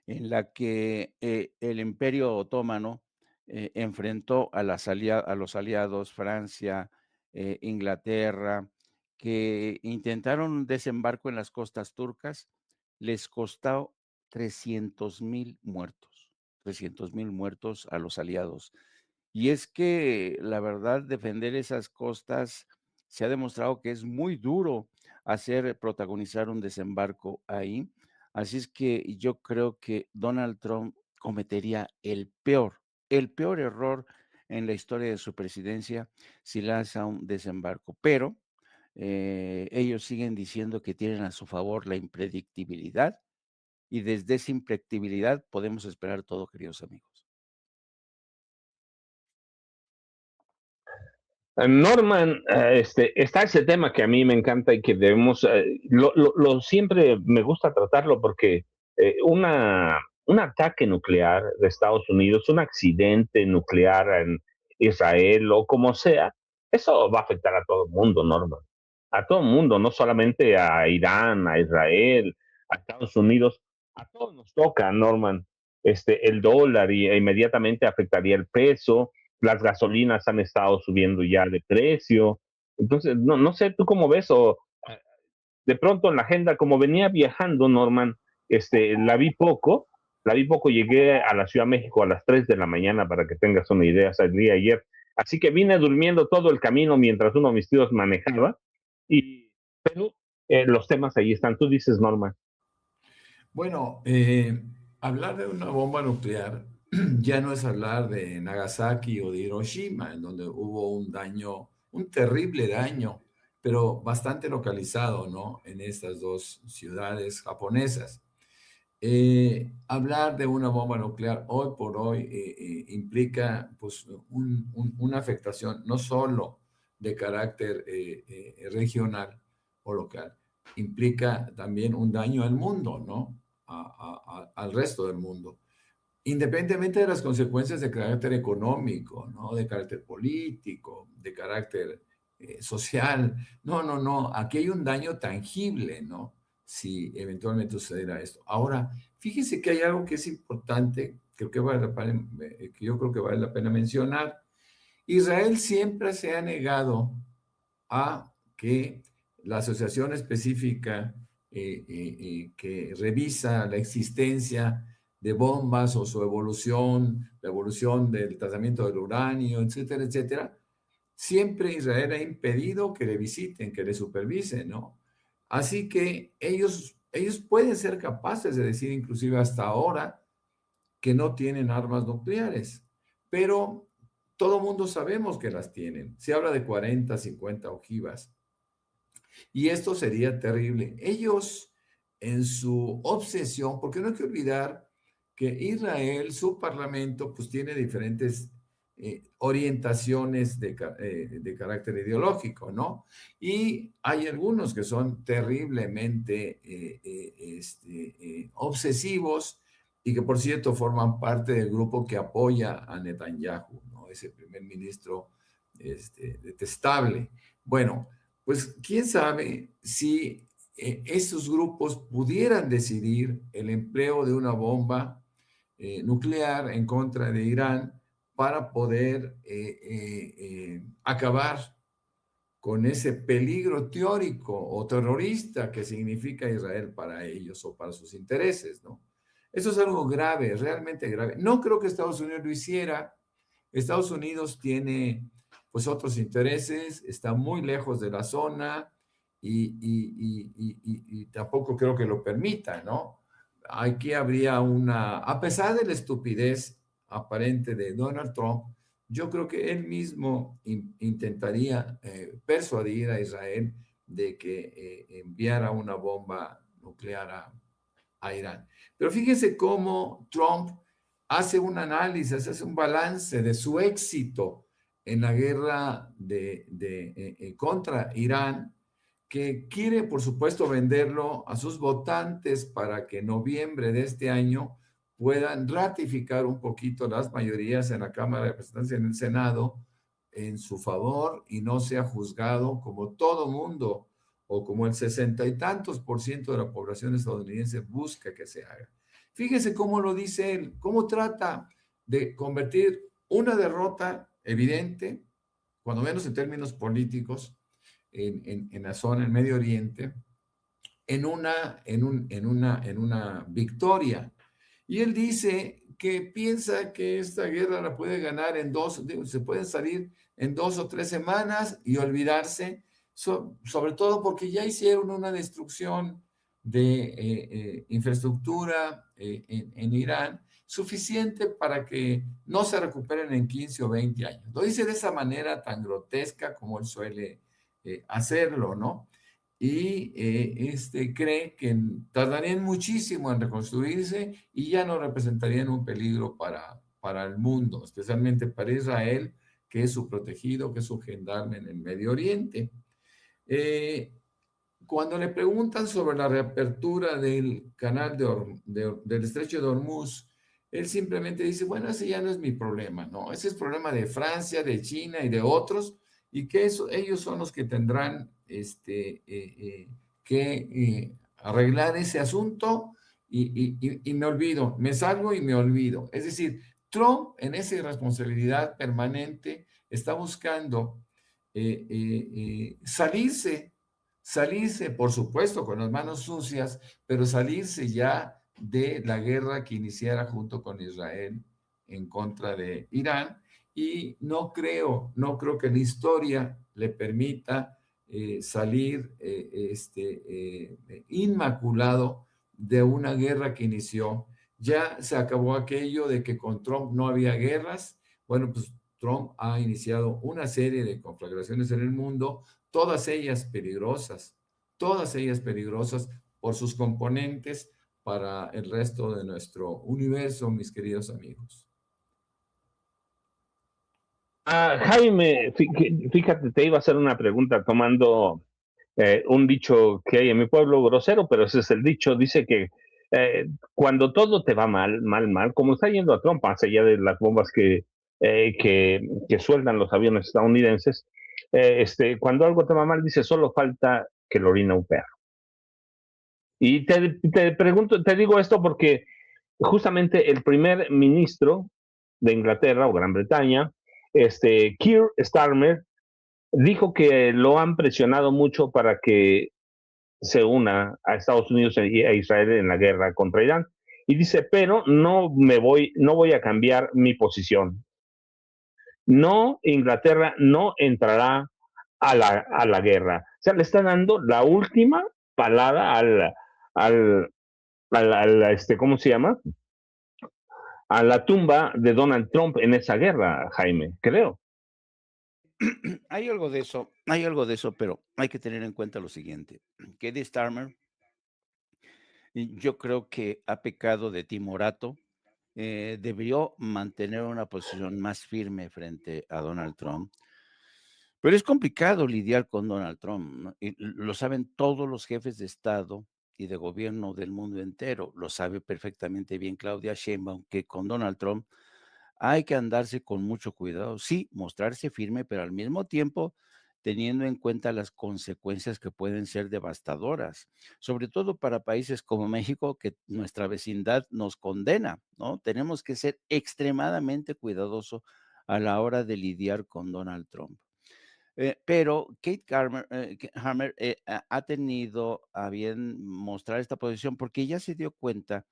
en la que el Imperio Otomano enfrentó a los aliados Francia, Inglaterra, que intentaron un desembarco en las costas turcas, les costó 300,000 muertos a los aliados. Y es que la verdad, defender esas costas se ha demostrado que es muy duro protagonizar un desembarco ahí. Así es que yo creo que Donald Trump cometería el peor error en la historia de su presidencia si lanza un desembarco. Pero ellos siguen diciendo que tienen a su favor la impredictibilidad y desde esa impredictibilidad podemos esperar todo, queridos amigos. Norman, está ese tema que a mí me encanta y que debemos, siempre me gusta tratarlo porque un ataque nuclear de Estados Unidos, un accidente nuclear en Israel o como sea, eso va a afectar a todo el mundo, Norman. A todo el mundo, no solamente a Irán, a Israel, a Estados Unidos, a todos nos toca, Norman. El dólar y inmediatamente afectaría el peso, las gasolinas han estado subiendo ya de precio. Entonces, no sé tú cómo ves, o de pronto en la agenda, como venía viajando, Norman, la vi poco, llegué a la Ciudad de México a las 3 de la mañana, para que tengas una idea, salí ayer. Así que vine durmiendo todo el camino mientras uno de mis tíos manejaba, pero los temas ahí están. Tú dices, Norman. Bueno, hablar de una bomba nuclear ya no es hablar de Nagasaki o de Hiroshima, en donde hubo un daño, un terrible daño, pero bastante localizado, ¿no? En estas dos ciudades japonesas. Hablar de una bomba nuclear hoy por hoy implica pues, una afectación no solo de carácter regional o local, implica también un daño al mundo, ¿no? Al resto del mundo, independientemente de las consecuencias de carácter económico, ¿no? De carácter político, de carácter social. No, no, no. Aquí hay un daño tangible, ¿no? Si eventualmente sucediera esto. Ahora, fíjese que hay algo que es importante, creo que vale la pena, que yo creo que vale la pena mencionar. Israel siempre se ha negado a que la asociación específica que revisa la existencia de bombas o su evolución, la evolución del tratamiento del uranio, etcétera, etcétera, siempre Israel ha impedido que le visiten, que le supervisen, ¿no? Así que ellos pueden ser capaces de decir, inclusive hasta ahora, que no tienen armas nucleares, pero todo mundo sabemos que las tienen. Se habla de 40, 50 ojivas. Y esto sería terrible. Ellos, en su obsesión, porque no hay que olvidar que Israel, su parlamento, pues tiene diferentes orientaciones de carácter ideológico, ¿no? Y hay algunos que son terriblemente obsesivos y que, por cierto, forman parte del grupo que apoya a Netanyahu, ¿no? Ese primer ministro detestable. Bueno, pues quién sabe si esos grupos pudieran decidir el empleo de una bomba nuclear en contra de Irán para poder acabar con ese peligro teórico o terrorista que significa Israel para ellos o para sus intereses, ¿no? Eso es algo grave, realmente grave. No creo que Estados Unidos lo hiciera. Estados Unidos tiene pues otros intereses, está muy lejos de la zona y tampoco creo que lo permita, ¿no? Aquí habría a pesar de la estupidez aparente de Donald Trump, yo creo que él mismo intentaría persuadir a Israel de que enviara una bomba nuclear a Irán. Pero fíjense cómo Trump hace un análisis, hace un balance de su éxito en la guerra contra Irán, que quiere, por supuesto, venderlo a sus votantes para que en noviembre de este año puedan ratificar un poquito las mayorías en la Cámara de Representantes y en el Senado en su favor y no sea juzgado como todo mundo o como el 60 y tantos por ciento de la población estadounidense busca que se haga. Fíjese cómo lo dice él, cómo trata de convertir una derrota evidente, cuando menos en términos políticos, en la zona, en Medio Oriente, en una victoria. Y él dice que piensa que esta guerra la puede ganar se pueden salir en 2 o 3 semanas y olvidarse, sobre todo porque ya hicieron una destrucción de infraestructura en Irán suficiente para que no se recuperen en 15 o 20 años. Lo dice de esa manera tan grotesca como él suele hacerlo, ¿no? Y cree que tardarían muchísimo en reconstruirse y ya no representarían un peligro para el mundo, especialmente para Israel, que es su protegido, que es su gendarme en el Medio Oriente. Cuando le preguntan sobre la reapertura del canal del estrecho de Hormuz, él simplemente dice, bueno, ese ya no es mi problema, ¿no? Ese es problema de Francia, de China y de otros, y que ellos son los que tendrán que arreglar ese asunto y me olvido, me salgo y me olvido. Es decir, Trump en esa irresponsabilidad permanente está buscando salirse, por supuesto, con las manos sucias, pero salirse ya de la guerra que iniciara junto con Israel en contra de Irán. Y no creo que la historia le permita salir inmaculado de una guerra que inició. Ya se acabó aquello de que con Trump no había guerras. Bueno, pues Trump ha iniciado una serie de conflagraciones en el mundo, todas ellas peligrosas por sus componentes para el resto de nuestro universo, mis queridos amigos. Jaime, fíjate, te iba a hacer una pregunta tomando un dicho que hay en mi pueblo grosero, pero ese es el dicho, dice que cuando todo te va mal, como está yendo a Trump, más allá de las bombas que sueltan los aviones estadounidenses, cuando algo te va mal, dice, solo falta que lo orina un perro. Y te pregunto, te digo esto porque justamente el primer ministro de Inglaterra o Gran Bretaña, Keir Starmer, dijo que lo han presionado mucho para que se una a Estados Unidos y a Israel en la guerra contra Irán. Y dice, pero no voy a cambiar mi posición. No, Inglaterra no entrará a la guerra. O sea, le está dando la última palada al, ¿cómo se llama? A la tumba de Donald Trump en esa guerra, Jaime, creo. Hay algo de eso, pero hay que tener en cuenta lo siguiente. Keir Starmer, yo creo que ha pecado de timorato. Debió mantener una posición más firme frente a Donald Trump. Pero es complicado lidiar con Donald Trump, ¿no? Y lo saben todos los jefes de Estado y de gobierno del mundo entero. Lo sabe perfectamente bien Claudia Sheinbaum, que con Donald Trump hay que andarse con mucho cuidado. Sí, mostrarse firme, pero al mismo tiempo teniendo en cuenta las consecuencias que pueden ser devastadoras, sobre todo para países como México, que nuestra vecindad nos condena, ¿no? Tenemos que ser extremadamente cuidadosos a la hora de lidiar con Donald Trump. Pero Hammer ha tenido a bien mostrar esta posición porque ya se dio cuenta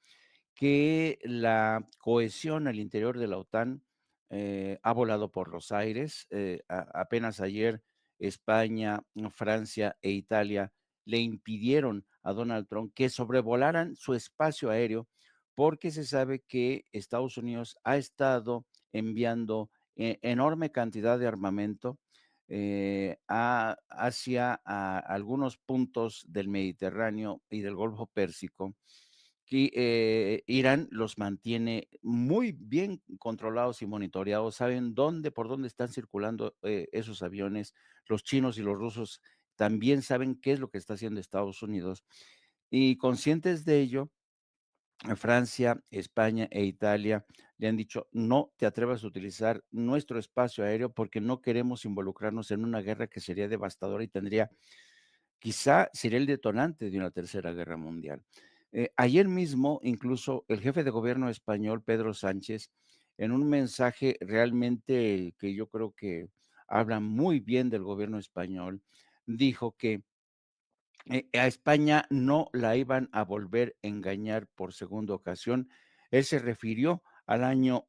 que la cohesión al interior de la OTAN ha volado por los aires. Apenas ayer España, Francia e Italia le impidieron a Donald Trump que sobrevolaran su espacio aéreo porque se sabe que Estados Unidos ha estado enviando enorme cantidad de armamento hacia algunos puntos del Mediterráneo y del Golfo Pérsico, que Irán los mantiene muy bien controlados y monitoreados, saben por dónde están circulando esos aviones. Los chinos y los rusos también saben qué es lo que está haciendo Estados Unidos, y conscientes de ello, Francia, España e Italia le han dicho: no te atrevas a utilizar nuestro espacio aéreo porque no queremos involucrarnos en una guerra que sería devastadora y quizá sería el detonante de una tercera guerra mundial. Ayer mismo, incluso el jefe de gobierno español, Pedro Sánchez, en un mensaje realmente que yo creo que habla muy bien del gobierno español, dijo que a España no la iban a volver a engañar por segunda ocasión. Él se refirió al año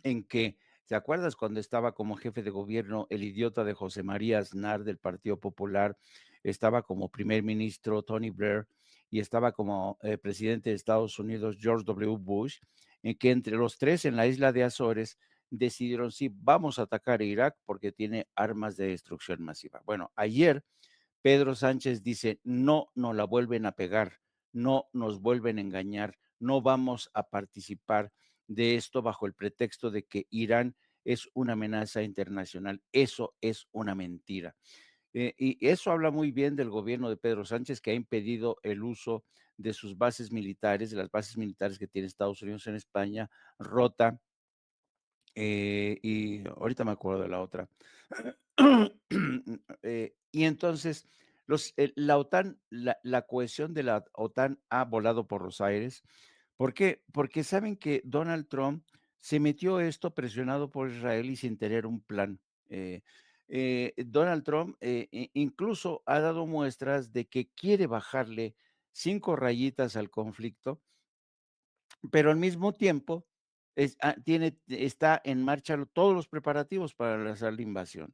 en que, ¿te acuerdas cuando estaba como jefe de gobierno el idiota de José María Aznar del Partido Popular? Estaba como primer ministro Tony Blair y estaba como presidente de Estados Unidos George W. Bush, en que entre los tres en la isla de Azores decidieron: sí, vamos a atacar a Irak porque tiene armas de destrucción masiva. Bueno, ayer Pedro Sánchez dice: no nos la vuelven a pegar, no nos vuelven a engañar, no vamos a participar de esto bajo el pretexto de que Irán es una amenaza internacional. Eso es una mentira. Y eso habla muy bien del gobierno de Pedro Sánchez, que ha impedido el uso de sus bases militares, de las bases militares que tiene Estados Unidos en España, Rota, y ahorita me acuerdo de la otra. Y entonces la OTAN, la cohesión de la OTAN ha volado por los aires. ¿Por qué? Porque saben que Donald Trump se metió esto presionado por Israel y sin tener un plan. Donald Trump incluso ha dado muestras de que quiere bajarle 5 rayitas al conflicto, pero al mismo tiempo está en marcha todos los preparativos para lanzar la invasión.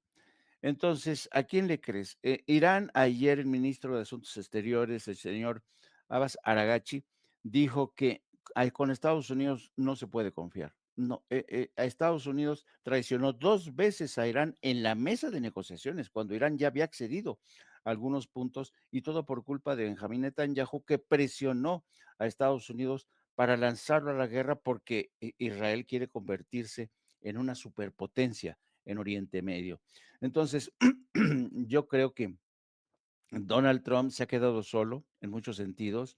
Entonces, ¿a quién le crees? Irán, ayer el ministro de Asuntos Exteriores, el señor Abbas Aragachi, dijo que con Estados Unidos no se puede confiar. No, a Estados Unidos traicionó 2 veces a Irán en la mesa de negociaciones, cuando Irán ya había accedido a algunos puntos, y todo por culpa de Benjamín Netanyahu, que presionó a Estados Unidos para lanzarlo a la guerra porque Israel quiere convertirse en una superpotencia en Oriente Medio. Entonces, yo creo que Donald Trump se ha quedado solo en muchos sentidos.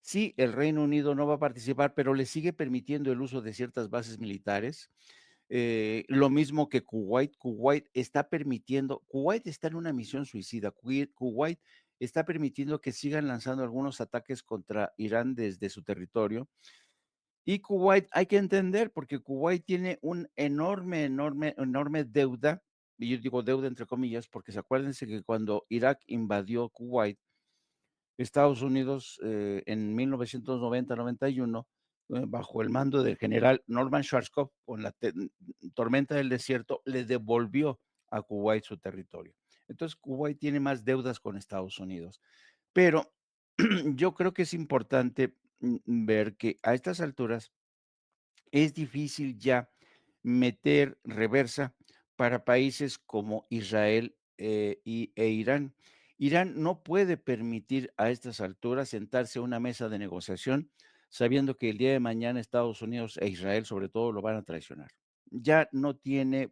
Sí, el Reino Unido no va a participar, pero le sigue permitiendo el uso de ciertas bases militares. Lo mismo que Kuwait. Kuwait está en una misión suicida. Kuwait está permitiendo que sigan lanzando algunos ataques contra Irán desde su territorio. Y Kuwait hay que entender, porque Kuwait tiene un enorme deuda, y yo digo deuda entre comillas, porque acuérdense que cuando Irak invadió Kuwait, Estados Unidos en 1990-91, bajo el mando del general Norman Schwarzkopf, con la tormenta del desierto, le devolvió a Kuwait su territorio. Entonces, Kuwait tiene más deudas con Estados Unidos. Pero yo creo que es importante ver que a estas alturas es difícil ya meter reversa para países como Israel e Irán. Irán no puede permitir a estas alturas sentarse a una mesa de negociación sabiendo que el día de mañana Estados Unidos e Israel sobre todo lo van a traicionar. Ya no tiene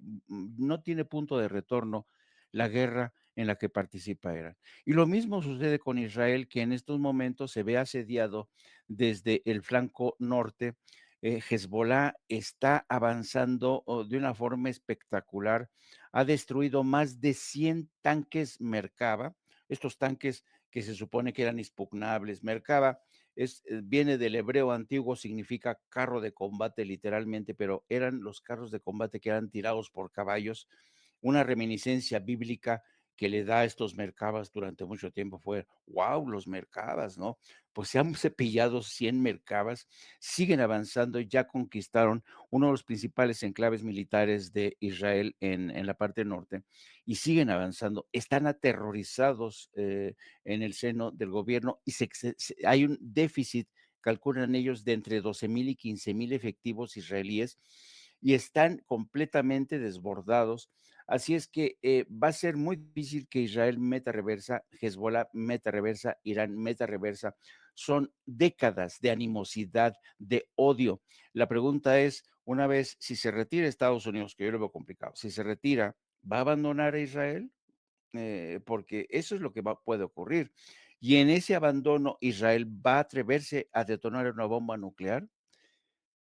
punto de retorno la guerra en la que participa Irán. Y lo mismo sucede con Israel, que en estos momentos se ve asediado desde el flanco norte. Hezbollah está avanzando de una forma espectacular. Ha destruido más de 100 tanques Merkava, estos tanques que se supone que eran inexpugnables. Merkava viene del hebreo antiguo, significa carro de combate literalmente, pero eran los carros de combate que eran tirados por caballos. Una reminiscencia bíblica que le da a estos Merkavas durante mucho tiempo fue, wow, los Merkavas, ¿no? Pues se han cepillado 100 Merkavas, siguen avanzando y ya conquistaron uno de los principales enclaves militares de Israel en la parte norte y siguen avanzando. Están aterrorizados en el seno del gobierno y hay un déficit, calculan ellos, de entre 12,000 y 15,000 efectivos israelíes y están completamente desbordados. Así es que va a ser muy difícil que Israel meta reversa, Hezbollah meta reversa, Irán meta reversa. Son décadas de animosidad, de odio. La pregunta es, una vez, si se retira Estados Unidos, que yo lo veo complicado, si se retira, ¿va a abandonar a Israel? Porque eso es lo que puede ocurrir. Y en ese abandono, ¿Israel va a atreverse a detonar una bomba nuclear?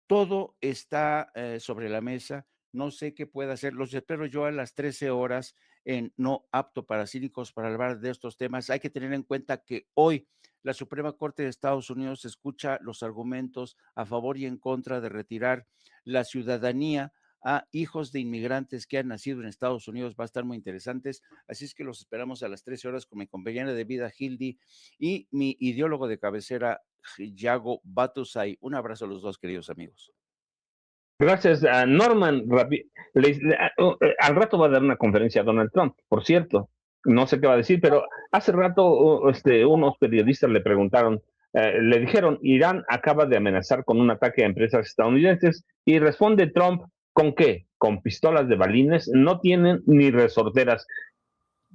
Todo está sobre la mesa. No sé qué pueda hacer. Los espero yo a las 13 horas en No Apto para Cínicos para hablar de estos temas. Hay que tener en cuenta que hoy la Suprema Corte de Estados Unidos escucha los argumentos a favor y en contra de retirar la ciudadanía a hijos de inmigrantes que han nacido en Estados Unidos. Va a estar muy interesantes. Así es que los esperamos a las 13 horas con mi compañera de vida, Hildy, y mi ideólogo de cabecera, Yago Batusay. Un abrazo a los dos, queridos amigos. Gracias a Norman. Al rato va a dar una conferencia a Donald Trump, por cierto. No sé qué va a decir, pero hace rato unos periodistas le preguntaron, le dijeron, Irán acaba de amenazar con un ataque a empresas estadounidenses y responde Trump, ¿con qué? Con pistolas de balines, no tienen ni resorteras.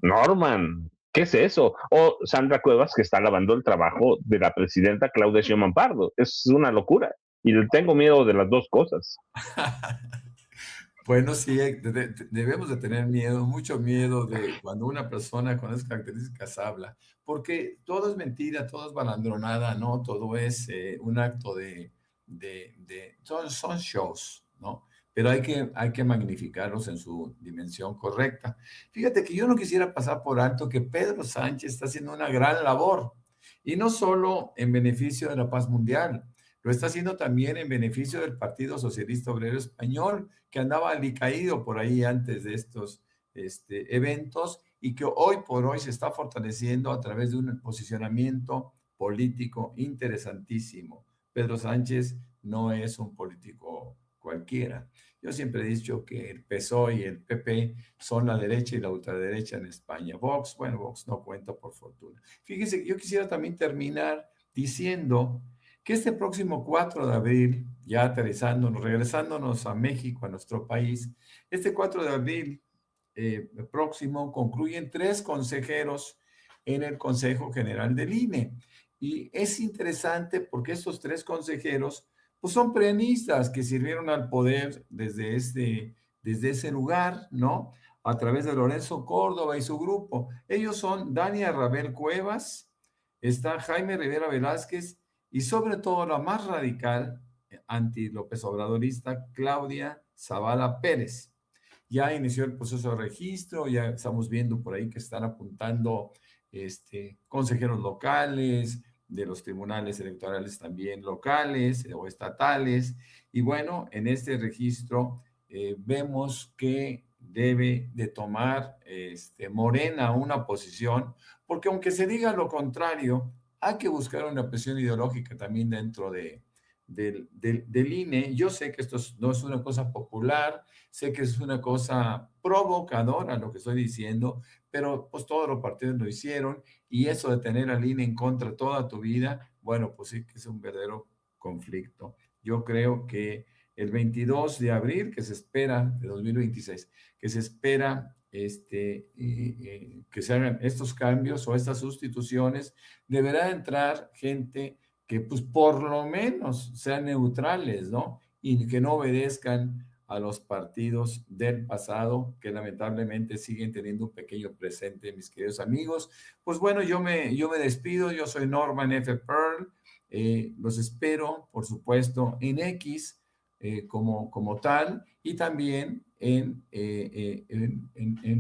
Norman, ¿qué es eso? O Sandra Cuevas, que está lavando el trabajo de la presidenta Claudia Sheinbaum Pardo. Es una locura. Y le tengo miedo de las dos cosas. Bueno, sí, debemos de tener miedo, mucho miedo de cuando una persona con esas características habla, porque todo es mentira, todo es balandronada, ¿no? Todo es un acto son shows, ¿no? Pero hay que magnificarlos en su dimensión correcta. Fíjate que yo no quisiera pasar por alto que Pedro Sánchez está haciendo una gran labor, y no solo en beneficio de la paz mundial, lo está haciendo también en beneficio del Partido Socialista Obrero Español, que andaba alicaído por ahí antes de estos eventos y que hoy por hoy se está fortaleciendo a través de un posicionamiento político interesantísimo. Pedro Sánchez no es un político cualquiera. Yo siempre he dicho que el PSOE y el PP son la derecha y la ultraderecha en España. Vox no cuenta por fortuna. Fíjense, yo quisiera también terminar diciendo que este próximo 4 de abril, ya aterrizándonos, regresándonos a México, a nuestro país, este 4 de abril próximo concluyen 3 consejeros en el Consejo General del INE. Y es interesante porque estos 3 consejeros pues son prianistas que sirvieron al poder desde ese lugar, ¿no? A través de Lorenzo Córdoba y su grupo. Ellos son Dania Rabel Cuevas, está Jaime Rivera Velázquez y sobre todo la más radical, anti-López Obradorista, Claudia Zavala Pérez. Ya inició el proceso de registro, ya estamos viendo por ahí que están apuntando consejeros locales, de los tribunales electorales también locales o estatales. Y bueno, en este registro vemos que debe de tomar Morena una posición, porque aunque se diga lo contrario, hay que buscar una presión ideológica también dentro del INE. Yo sé que esto no es una cosa popular, sé que es una cosa provocadora lo que estoy diciendo, pero pues todos los partidos lo hicieron y eso de tener al INE en contra toda tu vida, bueno, pues sí que es un verdadero conflicto. Yo creo que el 22 de abril, que se espera, de 2026, que se espera que se hagan estos cambios o estas sustituciones, deberá entrar gente que pues por lo menos sean neutrales, ¿no? Y que no obedezcan a los partidos del pasado que lamentablemente siguen teniendo un pequeño presente, mis queridos amigos. Pues bueno, yo me despido, yo soy Norman F. Pearl, los espero, por supuesto, en X como tal y también en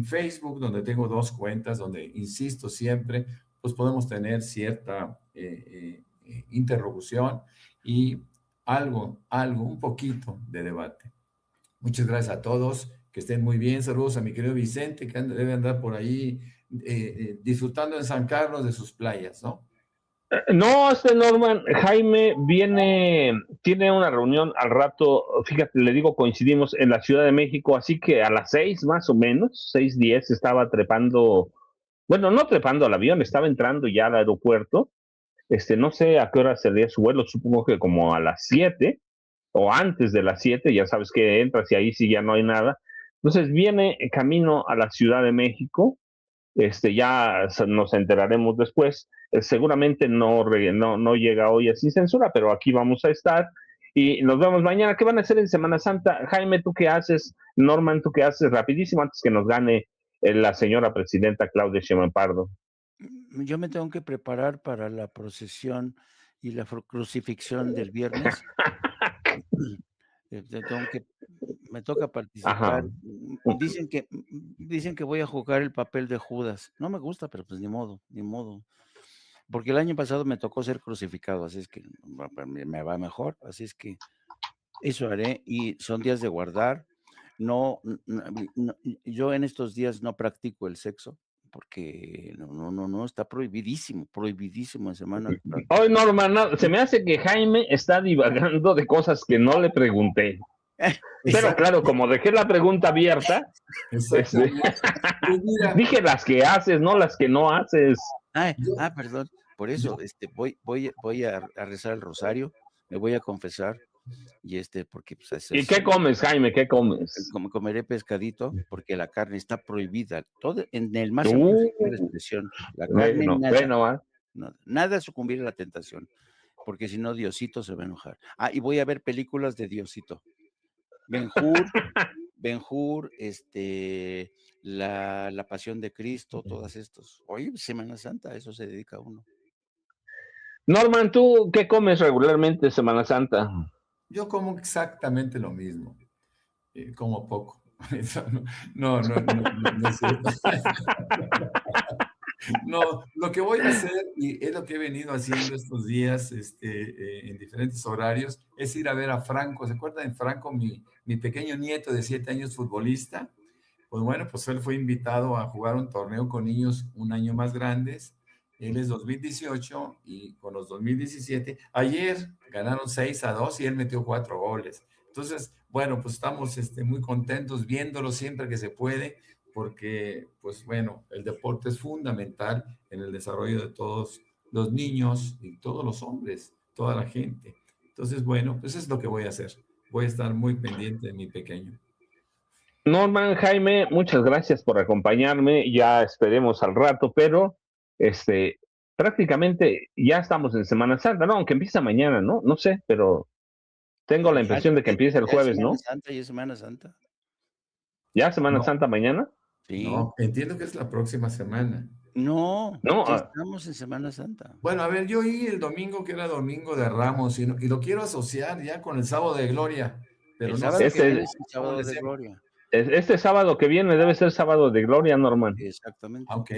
Facebook, donde tengo 2 cuentas, donde insisto siempre, pues podemos tener cierta interlocución y un poquito de debate. Muchas gracias a todos, que estén muy bien. Saludos a mi querido Vicente, que debe andar por ahí disfrutando en San Carlos de sus playas, ¿no? No, Norman, Jaime tiene una reunión al rato, fíjate, le digo, coincidimos en la Ciudad de México, así que a las 6 más o menos, 6:10, estaba trepando, bueno, no trepando al avión, estaba entrando ya al aeropuerto, no sé a qué hora sería su vuelo, supongo que como a las 7 o antes de las 7, ya sabes que entras y ahí sí ya no hay nada. Entonces viene camino a la Ciudad de México, ya nos enteraremos después. Seguramente no llega hoy a Sin Censura, pero aquí vamos a estar y nos vemos mañana. ¿Qué van a hacer en Semana Santa? Jaime, ¿tú qué haces? Norman, ¿tú qué haces? Rapidísimo, antes que nos gane la señora presidenta Claudia Sheinbaum Pardo. Yo me tengo que preparar para la procesión y la crucifixión del viernes. Me toca participar. Ajá. Dicen que voy a jugar el papel de Judas. No me gusta, pero pues ni modo. Porque el año pasado me tocó ser crucificado, así es que me va mejor, así es que eso haré. Y son días de guardar. No, yo en estos días no practico el sexo, porque no, está prohibidísimo en Semana. Hoy, Norman, se me hace que Jaime está divagando de cosas que no le pregunté. Pero claro, como dejé la pregunta abierta, dije las que haces, no las que no haces. Perdón, por eso voy a rezar el rosario, me voy a confesar. Y porque pues, ¿Y qué comes, Jaime? ¿Qué comes? Comeré pescadito, porque la carne está prohibida. Todo en el más amplio de la expresión. La carne, nada sucumbir a la tentación, porque si no, Diosito se va a enojar. Y voy a ver películas de Diosito. Ben-Hur, la Pasión de Cristo, todas estos. Oye, Semana Santa, eso se dedica a uno. Norman, ¿tú qué comes regularmente Semana Santa? Yo como exactamente lo mismo, como poco. No, no, lo que voy a hacer, y es lo que he venido haciendo estos días en diferentes horarios, es ir a ver a Franco. ¿Se acuerdan de Franco, mi pequeño nieto de 7 años futbolista? Pues bueno, pues él fue invitado a jugar un torneo con niños un año más grandes. Él es 2018 y con los 2017, ayer ganaron 6-2 y él metió 4 goles. Entonces, bueno, pues estamos muy contentos viéndolo siempre que se puede, porque, pues bueno, el deporte es fundamental en el desarrollo de todos los niños y todos los hombres, toda la gente. Entonces, bueno, pues es lo que voy a hacer. Voy a estar muy pendiente de mi pequeño. Norman, Jaime, muchas gracias por acompañarme. Ya esperemos al rato, pero prácticamente ya estamos en Semana Santa, no, aunque empieza mañana, ¿no? No sé, pero tengo la impresión de que empieza el jueves, ¿no? Ya es Semana Santa. ¿Ya Semana No. Santa mañana? Sí. No, entiendo que es la próxima semana. No, No, ya estamos en Semana Santa. Bueno, a ver, yo oí el domingo que era Domingo de Ramos y lo quiero asociar ya con el Sábado de Gloria, pero El no sábado sé que viene Este, es el sábado de gloria. este sábado que viene debe ser sábado de gloria, Norman. Exactamente. Ok,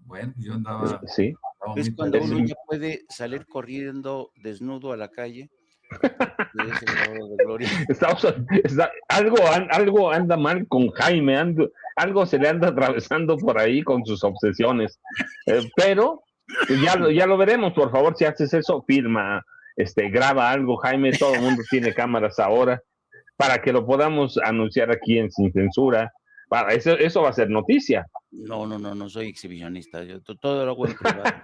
bueno, yo andaba Sí. Es muy cuando perdido. uno ya puede salir corriendo desnudo a la calle. Es el sábado de gloria. Algo anda mal con Jaime, algo se le anda atravesando por ahí con sus obsesiones. Pero ya lo veremos, por favor, si haces eso, firma, graba algo, Jaime, todo el mundo tiene cámaras ahora, para que lo podamos anunciar aquí en Sin Censura. Eso va a ser noticia. No soy exhibicionista. Yo todo lo hago en privado.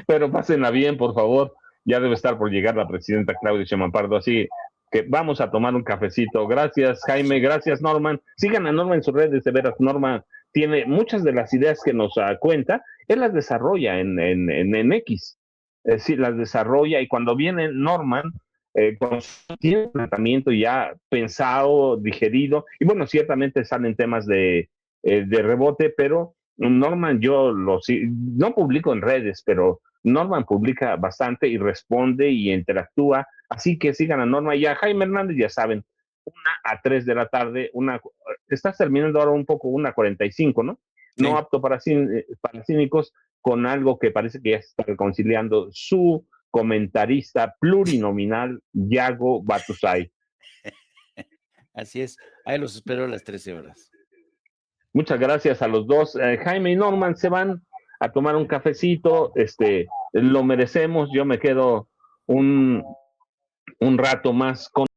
Pero pásenla bien, por favor. Ya debe estar por llegar la presidenta Claudia Sheinbaum Pardo, así que vamos a tomar un cafecito. Gracias, Jaime, gracias, Norman. Sigan a Norman en sus redes, de veras, Norman tiene muchas de las ideas que nos cuenta, él las desarrolla en X. Sí, las desarrolla, y cuando viene Norman, tiene un tratamiento ya pensado, digerido, y bueno, ciertamente salen temas de rebote, pero Norman no publico en redes, pero Norman publica bastante y responde y interactúa, así que sigan a Norman y a Jaime Hernández, ya saben, 1 a 3 de la tarde, estás terminando ahora un poco 1:45, ¿no? Sí. No apto para cínicos, con algo que parece que ya se está reconciliando su comentarista plurinominal, Yago Batusay. Así es. Ahí los espero a las 13 horas. Muchas gracias a los dos. Jaime y Norman se van a tomar un cafecito, lo merecemos. Yo me quedo un rato más con